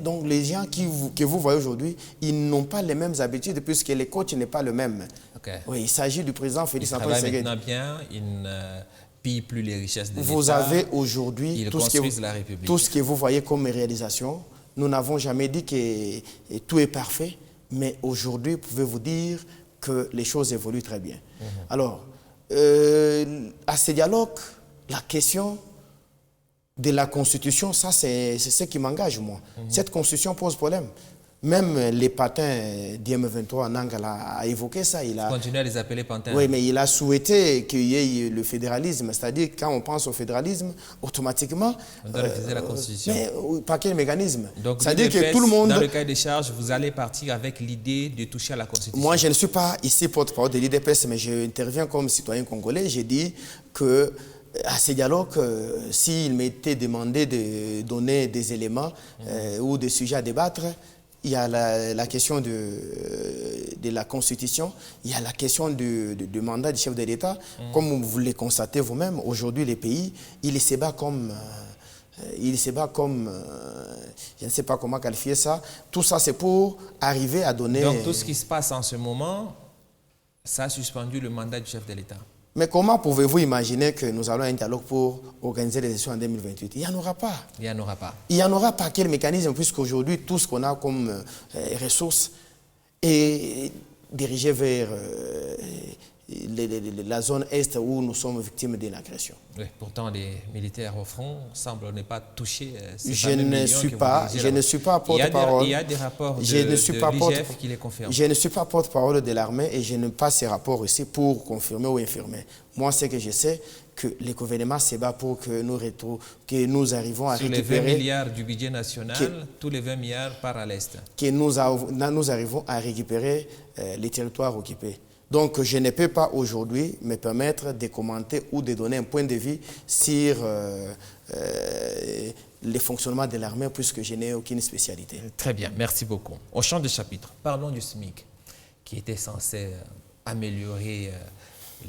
B: Donc les gens que vous voyez aujourd'hui, ils n'ont pas les mêmes habitudes puisque les coachs n'est pas le même.
A: Okay.
B: Oui, il s'agit du président Félix Antoine Tshisekedi.
A: Il travaille maintenant bien, il ne pille plus les richesses de l'État.
B: Vous avez aujourd'hui tout ce que vous voyez comme réalisation. Nous n'avons jamais dit que tout est parfait. Mais aujourd'hui, pouvez-vous dire que les choses évoluent très bien. Alors, à ce dialogue, la question de la Constitution, ça c'est ce qui m'engage, moi. Cette Constitution pose problème. Même les patins d'IM23, Nangala a évoqué ça. Il a
A: continué à les appeler pantins.
B: Oui, mais il a souhaité qu'il y ait le fédéralisme. C'est-à-dire, quand on pense au fédéralisme, automatiquement...
A: On doit réviser la Constitution.
B: Mais par quel mécanisme?
A: Donc,
B: c'est-à-dire que tout le monde...
A: Dans le cahier des charges, vous allez partir avec l'idée de toucher à la Constitution.
B: Moi, je ne suis pas ici porte-parole de l'IDPS, mais j'interviens comme citoyen congolais. J'ai dit que... À ces dialogues, s'il m'était demandé de donner des éléments ou des sujets à débattre, il y a la question de la Constitution, il y a la question du mandat du chef de l'État. Comme vous le constatez vous-même, aujourd'hui, les pays, ils se battent comme... je ne sais pas comment qualifier ça. Tout ça, c'est pour arriver à donner...
A: Donc, tout ce qui se passe en ce moment, ça a suspendu le mandat du chef de l'État.
B: Mais comment pouvez-vous imaginer que nous allons à un dialogue pour organiser les élections en 2028? Il n'y en aura pas.
A: Il n'y en aura pas.
B: Il n'y en aura pas. Quel mécanisme? Puisqu'aujourd'hui, tout ce qu'on a comme ressources est dirigé vers la zone Est où nous sommes victimes d'une agression.
A: Oui, pourtant, les militaires au front semblent ne pas toucher ces
B: je ne suis pas porte-parole.
A: Il y a des rapports de l'IGF qui les confirment.
B: Je ne suis pas porte-parole de l'armée et je n'ai pas ces rapports ici pour confirmer ou infirmer. Moi, ce que je sais, que le gouvernement se bat pour que nous arrivons à récupérer...
A: Sur les 20 milliards du budget national, tous les 20 milliards partent à l'Est.
B: Que nous arrivons à récupérer les territoires occupés. Donc, je ne peux pas aujourd'hui me permettre de commenter ou de donner un point de vue sur le fonctionnement de l'armée puisque je n'ai aucune spécialité.
A: Très bien, merci beaucoup. Au champ de chapitre, parlons du SMIC qui était censé améliorer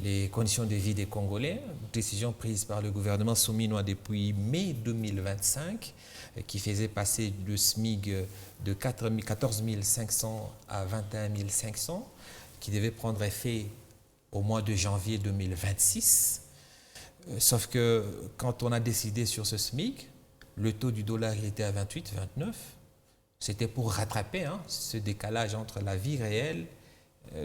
A: les conditions de vie des Congolais. Décision prise par le gouvernement souminois depuis mai 2025 qui faisait passer le SMIC de 14 500 à 21 500. Qui devait prendre effet au mois de janvier 2026. Sauf que quand on a décidé sur ce SMIC, le taux du dollar il était à 28, 29. C'était pour rattraper ce décalage entre la vie réelle,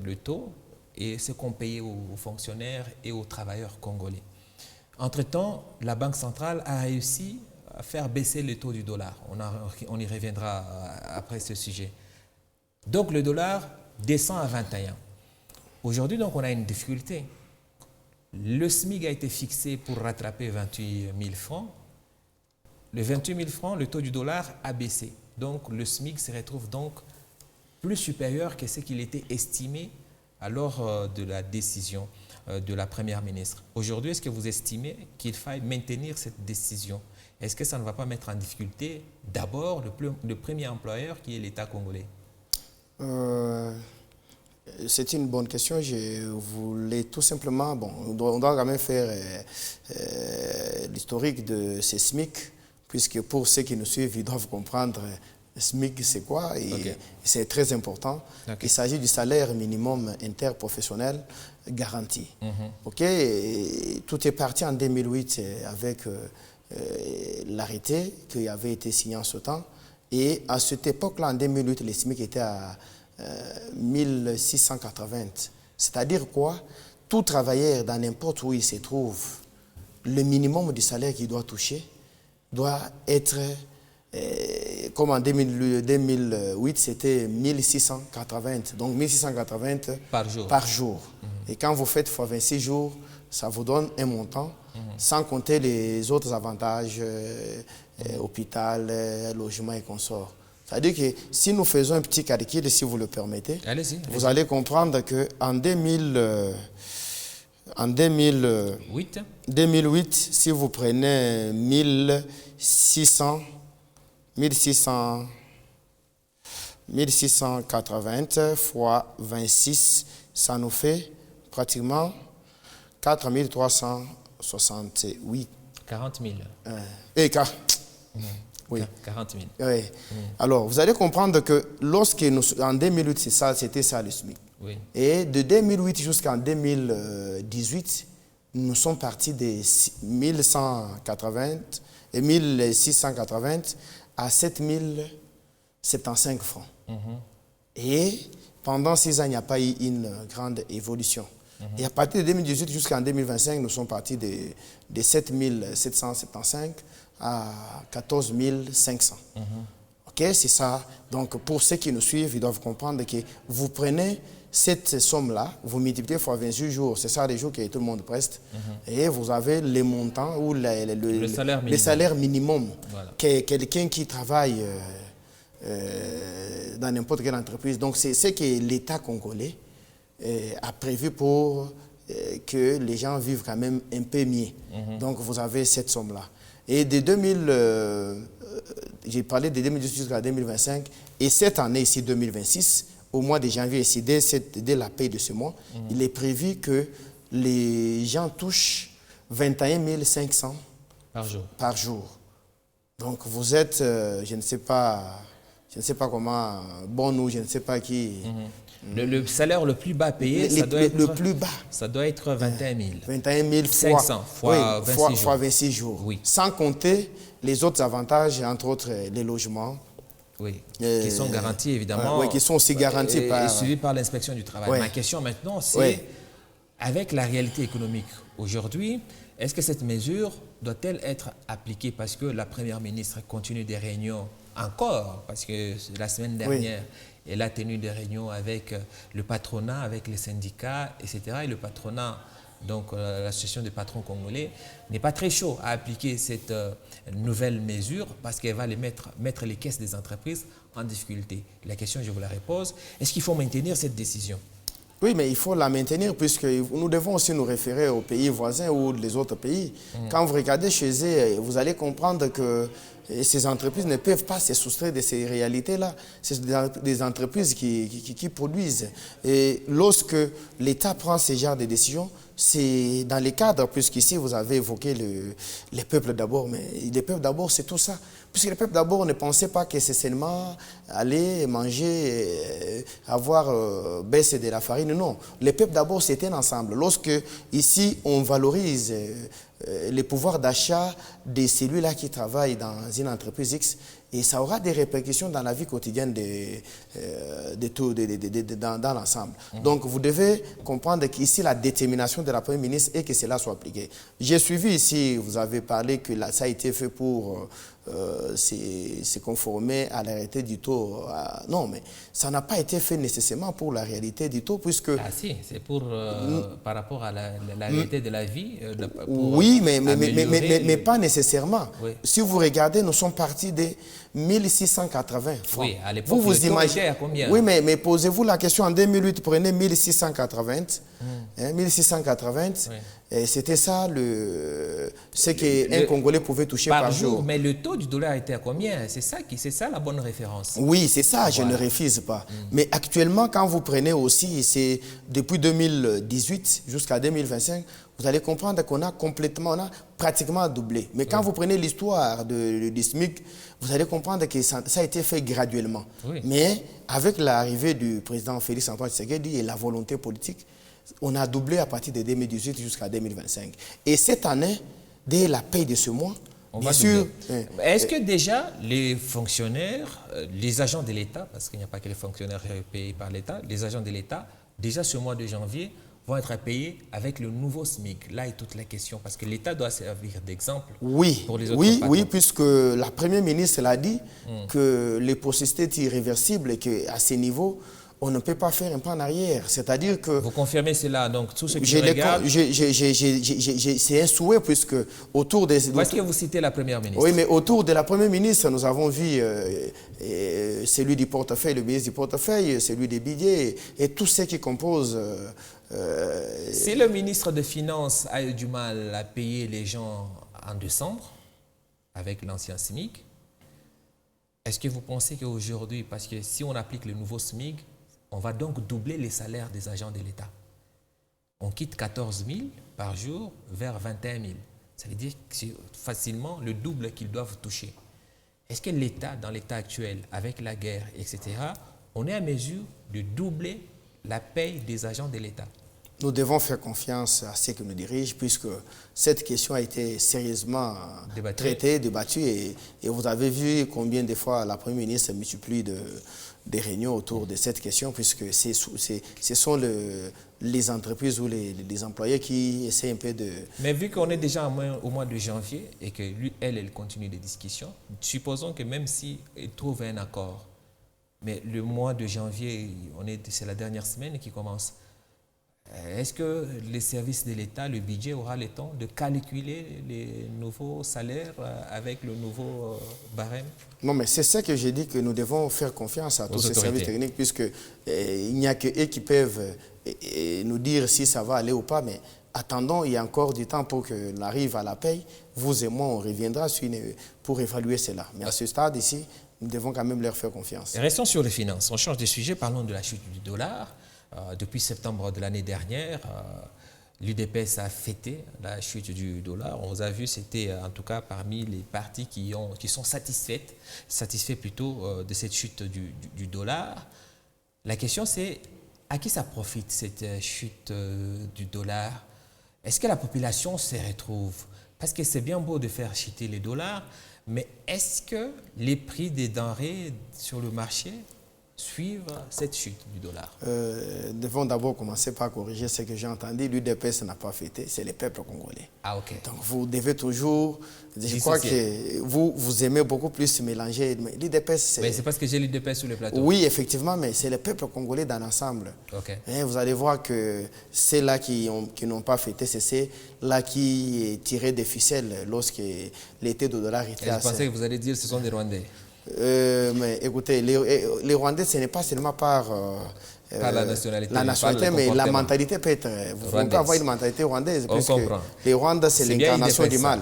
A: le taux, et ce qu'on payait aux fonctionnaires et aux travailleurs congolais. Entre-temps, la Banque centrale a réussi à faire baisser le taux du dollar. On y reviendra après ce sujet. Donc le dollar descend à 21. Aujourd'hui, donc, on a une difficulté. Le SMIC a été fixé pour rattraper 28 000 francs. Le 28 000 francs, le taux du dollar a baissé. Donc, le SMIC se retrouve donc plus supérieur que ce qu'il était estimé lors de la décision de la Première ministre. Aujourd'hui, est-ce que vous estimez qu'il faille maintenir cette décision? Est-ce que ça ne va pas mettre en difficulté d'abord le premier employeur qui est l'État congolais?
B: C'est une bonne question. Je voulais tout simplement... Bon, on doit quand même faire l'historique de ces SMIC, puisque pour ceux qui nous suivent, ils doivent comprendre SMIC c'est quoi, et c'est très important. Il s'agit du salaire minimum interprofessionnel garanti. Et tout est parti en 2008 avec l'arrêté qui avait été signé en ce temps. Et à cette époque-là, en 2008, les SMIC étaient à 1680. C'est-à-dire quoi? Tout travailleur, dans n'importe où il se trouve, le minimum du salaire qu'il doit toucher doit être, comme en 2008, c'était 1680. Donc 1680 par jour. Et quand vous faites fois 26 jours, ça vous donne un montant, sans compter les autres avantages, hôpital, logement et consorts. C'est-à-dire que si nous faisons un petit calcul, si vous le permettez, vous allez comprendre qu'en 2008, si vous prenez 1680 fois 26, ça nous fait pratiquement 4368.
A: 40 000.
B: Oui.
A: 40 000.
B: Oui. Alors, vous allez comprendre que en 2008, c'était ça le SMIC.
A: Oui.
B: Et de 2008 jusqu'en 2018, nous sommes partis de 1680 à 7075 francs. Et pendant 6 ans, il n'y a pas eu une grande évolution. Et à partir de 2018 jusqu'en 2025, nous sommes partis de 7775 à 14 500. Ok, c'est ça. Donc, pour ceux qui nous suivent, ils doivent comprendre que vous prenez cette somme-là, vous multipliez fois 28 jours, c'est ça les jours que tout le monde preste, et vous avez les montants ou le salaire minimum.
A: Voilà.
B: Quelqu'un qui travaille dans n'importe quelle entreprise. Donc, c'est ce que l'État congolais a prévu pour que les gens vivent quand même un peu mieux. Donc, vous avez cette somme-là. Et de j'ai parlé de 2018 jusqu'à 2025, et cette année ici, 2026, au mois de janvier, ici, dès la paie de ce mois, il est prévu que les gens touchent 21 500 par jour. Donc, vous êtes, je ne sais pas comment, nous, je ne sais pas qui...
A: Le salaire le plus bas payé, ça doit être 21 000.
B: 21
A: 500 fois
B: 26 jours.
A: Oui.
B: Sans compter les autres avantages, entre autres les logements.
A: Oui, qui sont garantis évidemment.
B: Oui, qui sont aussi garantis
A: et suivis par l'inspection du travail. Ma question maintenant, c'est avec la réalité économique aujourd'hui, est-ce que cette mesure doit-elle être appliquée parce que la Première ministre continue des réunions encore, parce que la semaine dernière, elle a tenu des réunions avec le patronat, avec les syndicats, etc. Et le patronat, donc l'association des patrons congolais, n'est pas très chaud à appliquer cette nouvelle mesure parce qu'elle va mettre les caisses des entreprises en difficulté. La question, je vous la repose, est-ce qu'il faut maintenir cette décision?
B: Oui, mais il faut la maintenir puisque nous devons aussi nous référer aux pays voisins ou les autres pays. Quand vous regardez chez eux, vous allez comprendre que ces entreprises ne peuvent pas se soustraire de ces réalités-là. C'est des entreprises qui produisent. Et lorsque l'État prend ce genre de décisions, c'est dans les cadres, puisqu'ici vous avez évoqué les peuples d'abord, mais les peuples d'abord c'est tout ça. Puisque les peuples d'abord ne pensaient pas que c'est seulement aller manger, avoir baissé de la farine, non. Les peuples d'abord c'était un ensemble. Lorsque ici on valorise les pouvoirs d'achat de celui-là qui travaille dans une entreprise X, et ça aura des répercussions dans la vie quotidienne dans l'ensemble. Donc, vous devez comprendre qu'ici, la détermination de la Première ministre est que cela soit appliqué. J'ai suivi ici, vous avez parlé que ça a été fait pour se conformer à la réalité du taux. Non, mais ça n'a pas été fait nécessairement pour la réalité du taux, puisque...
A: Ah si, c'est par rapport à la réalité de la vie.
B: Oui, mais pas nécessairement.
A: Oui.
B: Si vous regardez, nous sommes partis de 1680 francs.
A: Oui, à l'époque, le taux était à combien?
B: Oui, mais posez-vous la question, en 2008, prenez 1680. 1680, oui. C'était ça ce qu'un Congolais pouvait toucher par jour.
A: Mais le taux du dollar était à combien? C'est ça la bonne référence.
B: Oui, c'est ça, je ne refuse pas. Mais actuellement, quand vous prenez aussi, c'est depuis 2018 jusqu'à 2025, vous allez comprendre qu'on a pratiquement doublé. Mais quand vous prenez l'histoire du SMIC, vous allez comprendre que ça a été fait graduellement.
A: Oui.
B: Mais avec l'arrivée du président Félix Antoine Tshisekedi et la volonté politique, on a doublé à partir de 2018 jusqu'à 2025. Et cette année, dès la paie de ce mois, bien sûr...
A: Est-ce que déjà les fonctionnaires, les agents de l'État, parce qu'il n'y a pas que les fonctionnaires payés par l'État, les agents de l'État, déjà ce mois de janvier, vont être payés avec le nouveau SMIC? Là est toute la question, parce que l'État doit servir d'exemple pour les autres patrons.
B: Oui, puisque la Première ministre l'a dit, que les processus étaient irréversibles et qu'à ce niveau, on ne peut pas faire un pas en arrière. C'est-à-dire que...
A: Vous confirmez cela, donc tout ce qui regarde...
B: C'est un souhait, puisque autour des...
A: Où est-ce que vous citez la Première ministre?
B: Oui, mais autour de la Première ministre, nous avons vu celui du portefeuille, le ministre du portefeuille, celui des billets, et tous ceux qui composent...
A: Si le ministre des Finances a eu du mal à payer les gens en décembre, avec l'ancien SMIC, est-ce que vous pensez qu'aujourd'hui, parce que si on applique le nouveau SMIC, on va donc doubler les salaires des agents de l'État. On quitte 14 000 par jour vers 21 000. Ça veut dire que c'est facilement le double qu'ils doivent toucher. Est-ce que l'État, dans l'état actuel, avec la guerre, etc., on est à mesure de doubler la paye des agents de l'État?
B: Nous devons faire confiance à ceux qui nous dirigent, puisque cette question a été sérieusement traitée, débattue, et vous avez vu combien de fois la Première ministre multiplie des réunions autour de cette question, puisque ce sont les entreprises ou les employés qui essaient un peu de...
A: Mais vu qu'on est déjà au mois de janvier et que lui, elle continue les discussions, supposons que même si elle trouve un accord, mais le mois de janvier, c'est la dernière semaine qui commence. Est-ce que les services de l'État, le budget, aura le temps de calculer les nouveaux salaires avec le nouveau barème?
B: Non, mais c'est ça que j'ai dit, que nous devons faire confiance à tous ces services techniques, puisque il n'y a que eux qui peuvent nous dire si ça va aller ou pas, mais attendons, il y a encore du temps pour qu'on arrive à la paye. Vous et moi, on reviendra pour évaluer cela. Mais à ce stade ici, nous devons quand même leur faire confiance.
A: Restons sur les finances. On change de sujet, parlons de la chute du dollar. Depuis septembre de l'année dernière, l'UDPS a fêté la chute du dollar. On vous a vu, c'était en tout cas parmi les partis qui sont satisfaits plutôt de cette chute du dollar. La question c'est, à qui ça profite cette chute du dollar? Est-ce que la population se retrouve? Parce que c'est bien beau de faire chuter les dollars, mais est-ce que les prix des denrées sur le marché suivre cette chute du dollar?
B: Devons d'abord commencer par corriger ce que j'ai entendu. L'UDPS n'a pas fêté, c'est le peuple congolais.
A: Ah, ok.
B: Donc vous devez toujours... Je crois que vous aimez beaucoup plus mélanger. L'UDPS, c'est...
A: Mais c'est parce que j'ai l'UDPS sur le plateau.
B: Oui, effectivement, mais c'est le peuple congolais dans l'ensemble.
A: Ok.
B: Et vous allez voir que ceux-là qui n'ont pas fêté, c'est ceux-là qui tiraient des ficelles lorsque l'été du dollar était
A: assez... Je pensais que vous allez dire que ce sont des Rwandais.
B: Mais écoutez, les Rwandais, ce n'est pas seulement par
A: la nationalité,
B: mais la mentalité peut être... Vous pouvez avoir une mentalité rwandaise, parce que les Rwandais, c'est l'incarnation du mal.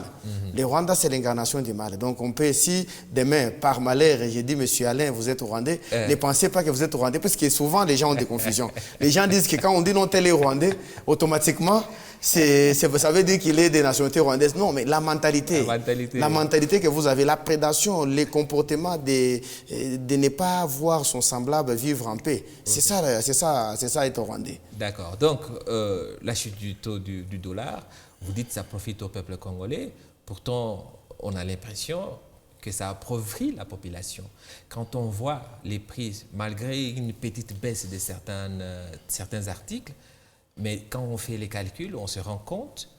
B: Les Rwandais, c'est l'incarnation du mal. Donc on peut, si demain, par malheur, j'ai dit, monsieur Alain, vous êtes Rwandais, ne pensez pas que vous êtes Rwandais, parce que souvent, les gens ont des confusions. Les gens disent que quand on dit non, tel est Rwandais, automatiquement, ça veut dire qu'il est des nationalités rwandaises. Non, mais la mentalité que vous avez, la prédation, les comportements de ne pas voir son semblable vivre en paix. Okay. C'est ça être rwandais.
A: D'accord. Donc, la chute du taux du dollar, vous dites que ça profite au peuple congolais. Pourtant, on a l'impression que ça appauvrit la population. Quand on voit les prix, malgré une petite baisse de certains articles, mais quand on fait les calculs, on se rend compte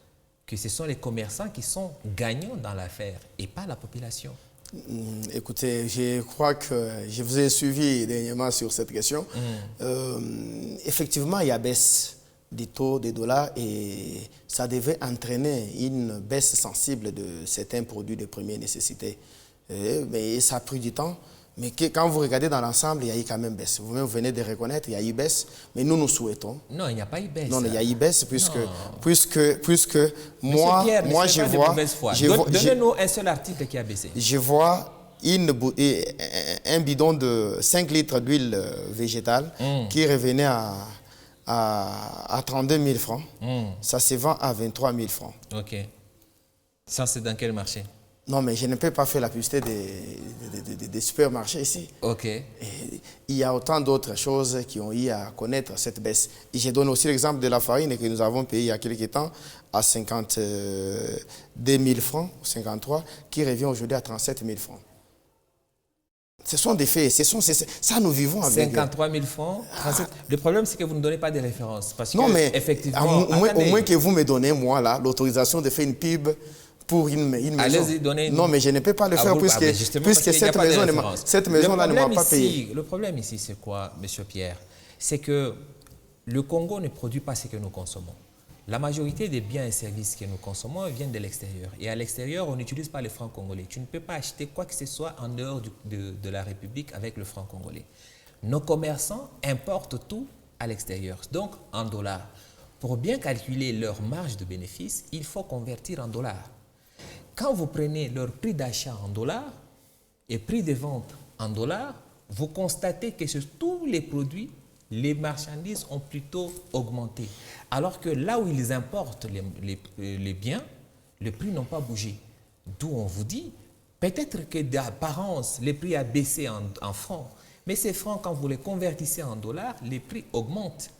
A: que ce sont les commerçants qui sont gagnants dans l'affaire et pas la population.
B: Écoutez, je crois que je vous ai suivi dernièrement sur cette question. Effectivement, il y a baisse des taux des dollars et ça devait entraîner une baisse sensible de certains produits de première nécessité. Mais ça a pris du temps. Mais quand vous regardez dans l'ensemble, il y a eu quand même baisse. Vous-même venez de reconnaître, il y a eu baisse. Mais nous souhaitons.
A: Non, il n'y a pas eu baisse.
B: Non, il y a eu baisse puisque moi,
A: Pierre,
B: je vois...
A: Donnez-nous un seul article qui a baissé.
B: Je vois un bidon de 5 litres d'huile végétale qui revenait à 32 000 francs. Ça se vend à 23 000 francs.
A: OK. Ça, c'est dans quel marché?
B: Non, mais je ne peux pas faire la publicité des supermarchés ici.
A: OK.
B: Et il y a autant d'autres choses qui ont eu à connaître cette baisse. Et je donne aussi l'exemple de la farine que nous avons payée il y a quelques temps à 52 000 francs, 53, qui revient aujourd'hui à 37 000 francs. Ce sont des faits, ça nous vivons avec.
A: 53 000 francs, 37. Le problème, c'est que vous ne donnez pas de références. Parce
B: non,
A: que,
B: mais
A: effectivement,
B: au moins que vous me donnez, moi, là, l'autorisation de faire une pub pour une maison.
A: Allez-y, donnez une...
B: Non, mais je ne peux pas le faire puisque cette maison-là ne m'a pas payé.
A: Le problème ici, c'est quoi, M. Pierre? c'est que le Congo ne produit pas ce que nous consommons. La majorité des biens et services que nous consommons viennent de l'extérieur. Et à l'extérieur, on n'utilise pas le franc congolais. Tu ne peux pas acheter quoi que ce soit en dehors de la République avec le franc congolais. Nos commerçants importent tout à l'extérieur, donc en dollars. Pour bien calculer leur marge de bénéfice, il faut convertir en dollars. Quand vous prenez leur prix d'achat en dollars et prix de vente en dollars, vous constatez que sur tous les produits, les marchandises ont plutôt augmenté. Alors que là où ils importent les biens, les prix n'ont pas bougé. D'où on vous dit, peut-être que d'apparence, les prix ont baissé en francs. Mais ces francs, quand vous les convertissez en dollars, les prix augmentent.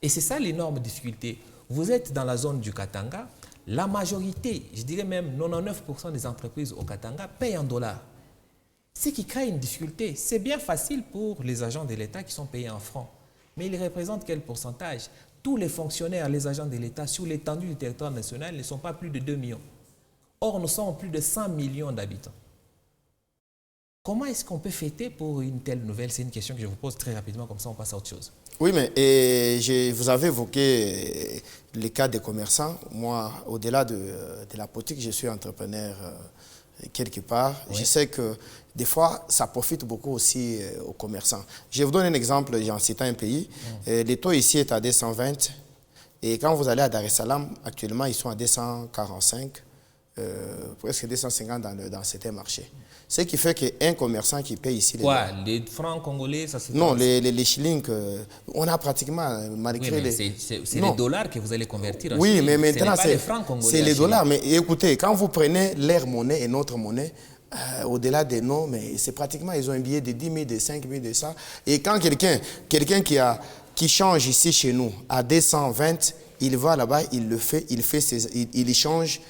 A: Et c'est ça l'énorme difficulté. Vous êtes dans la zone du Katanga, la majorité, je dirais même 99% des entreprises au Katanga payent en dollars. Ce qui crée une difficulté. C'est bien facile pour les agents de l'État qui sont payés en francs. Mais ils représentent quel pourcentage? Tous les fonctionnaires, les agents de l'État sur l'étendue du territoire national ne sont pas plus de 2 millions. Or, nous sommes plus de 100 millions d'habitants. Comment est-ce qu'on peut fêter pour une telle nouvelle? C'est une question que je vous pose très rapidement, comme ça on passe à autre chose.
B: Oui, mais vous avez évoqué les cas des commerçants. Moi, au-delà de la politique, je suis entrepreneur quelque part. Oui. Je sais que des fois, ça profite beaucoup aussi aux commerçants. Je vous donne un exemple, en citant un pays. Les taux ici est à 220. Et quand vous allez à Dar es Salaam, actuellement, ils sont à 245, presque 250 dans certains marchés. Ce qui fait qu'un commerçant qui paye ici...
A: Les francs congolais, ça c'est...
B: Non, les shillings, on a pratiquement, malgré
A: les... C'est les dollars que vous allez convertir en
B: oui,
A: shillings.
B: Mais maintenant,
A: c'est
B: les dollars. Mais écoutez, quand vous prenez leur monnaie et notre monnaie, au-delà des noms, mais c'est pratiquement, ils ont un billet de 10 000, de 5 000, de ça. Et quand quelqu'un qui change ici chez nous à 220, il va là-bas, il change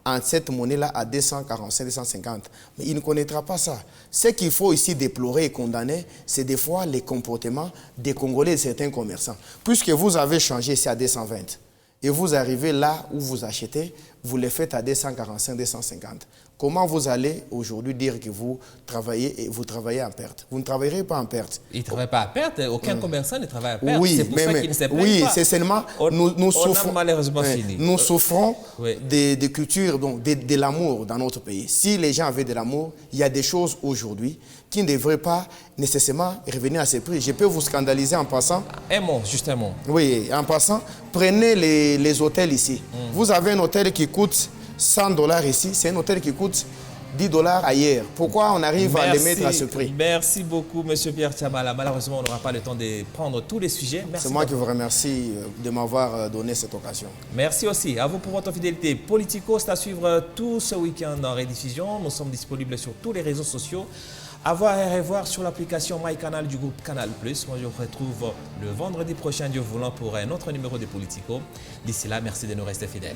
B: en cette monnaie-là à 245, 250. Mais il ne connaîtra pas ça. Ce qu'il faut ici déplorer et condamner, c'est des fois les comportements des Congolais et de certains commerçants. Puisque vous avez changé ici à 220 et vous arrivez là où vous achetez, vous les faites à 245, 250. Comment vous allez aujourd'hui dire que vous travaillez en perte? Vous ne travaillerez pas en perte.
A: Il ne travaille pas à perte. Aucun commerçant ne travaille à perte.
B: Oui,
A: c'est pour ça qu'il ne se plaigne pas.
B: Oui, c'est seulement... Nous
A: souffrons, a malheureusement fini.
B: Nous souffrons de culture, donc de l'amour dans notre pays. Si les gens avaient de l'amour, il y a des choses aujourd'hui qui ne devraient pas nécessairement revenir à ces prix. Je peux vous scandaliser en passant.
A: Un mot, juste un mot.
B: Oui, en passant, prenez les hôtels ici. Vous avez un hôtel qui coûte 100 $ ici, c'est un hôtel qui coûte 10 $ ailleurs. Pourquoi on arrive à les mettre à ce prix?
A: Merci beaucoup, M. Pierre Tchamala. Malheureusement, on n'aura pas le temps de prendre tous les sujets.
B: C'est moi qui vous remercie de m'avoir donné cette occasion.
A: Merci aussi à vous pour votre fidélité. Politico, c'est à suivre tout ce week-end en rediffusion. Nous sommes disponibles sur tous les réseaux sociaux. À voir et revoir sur l'application MyCanal du groupe Canal+. Moi, je vous retrouve le vendredi prochain, Dieu voulant, pour un autre numéro de Politico. D'ici là, merci de nous rester fidèles.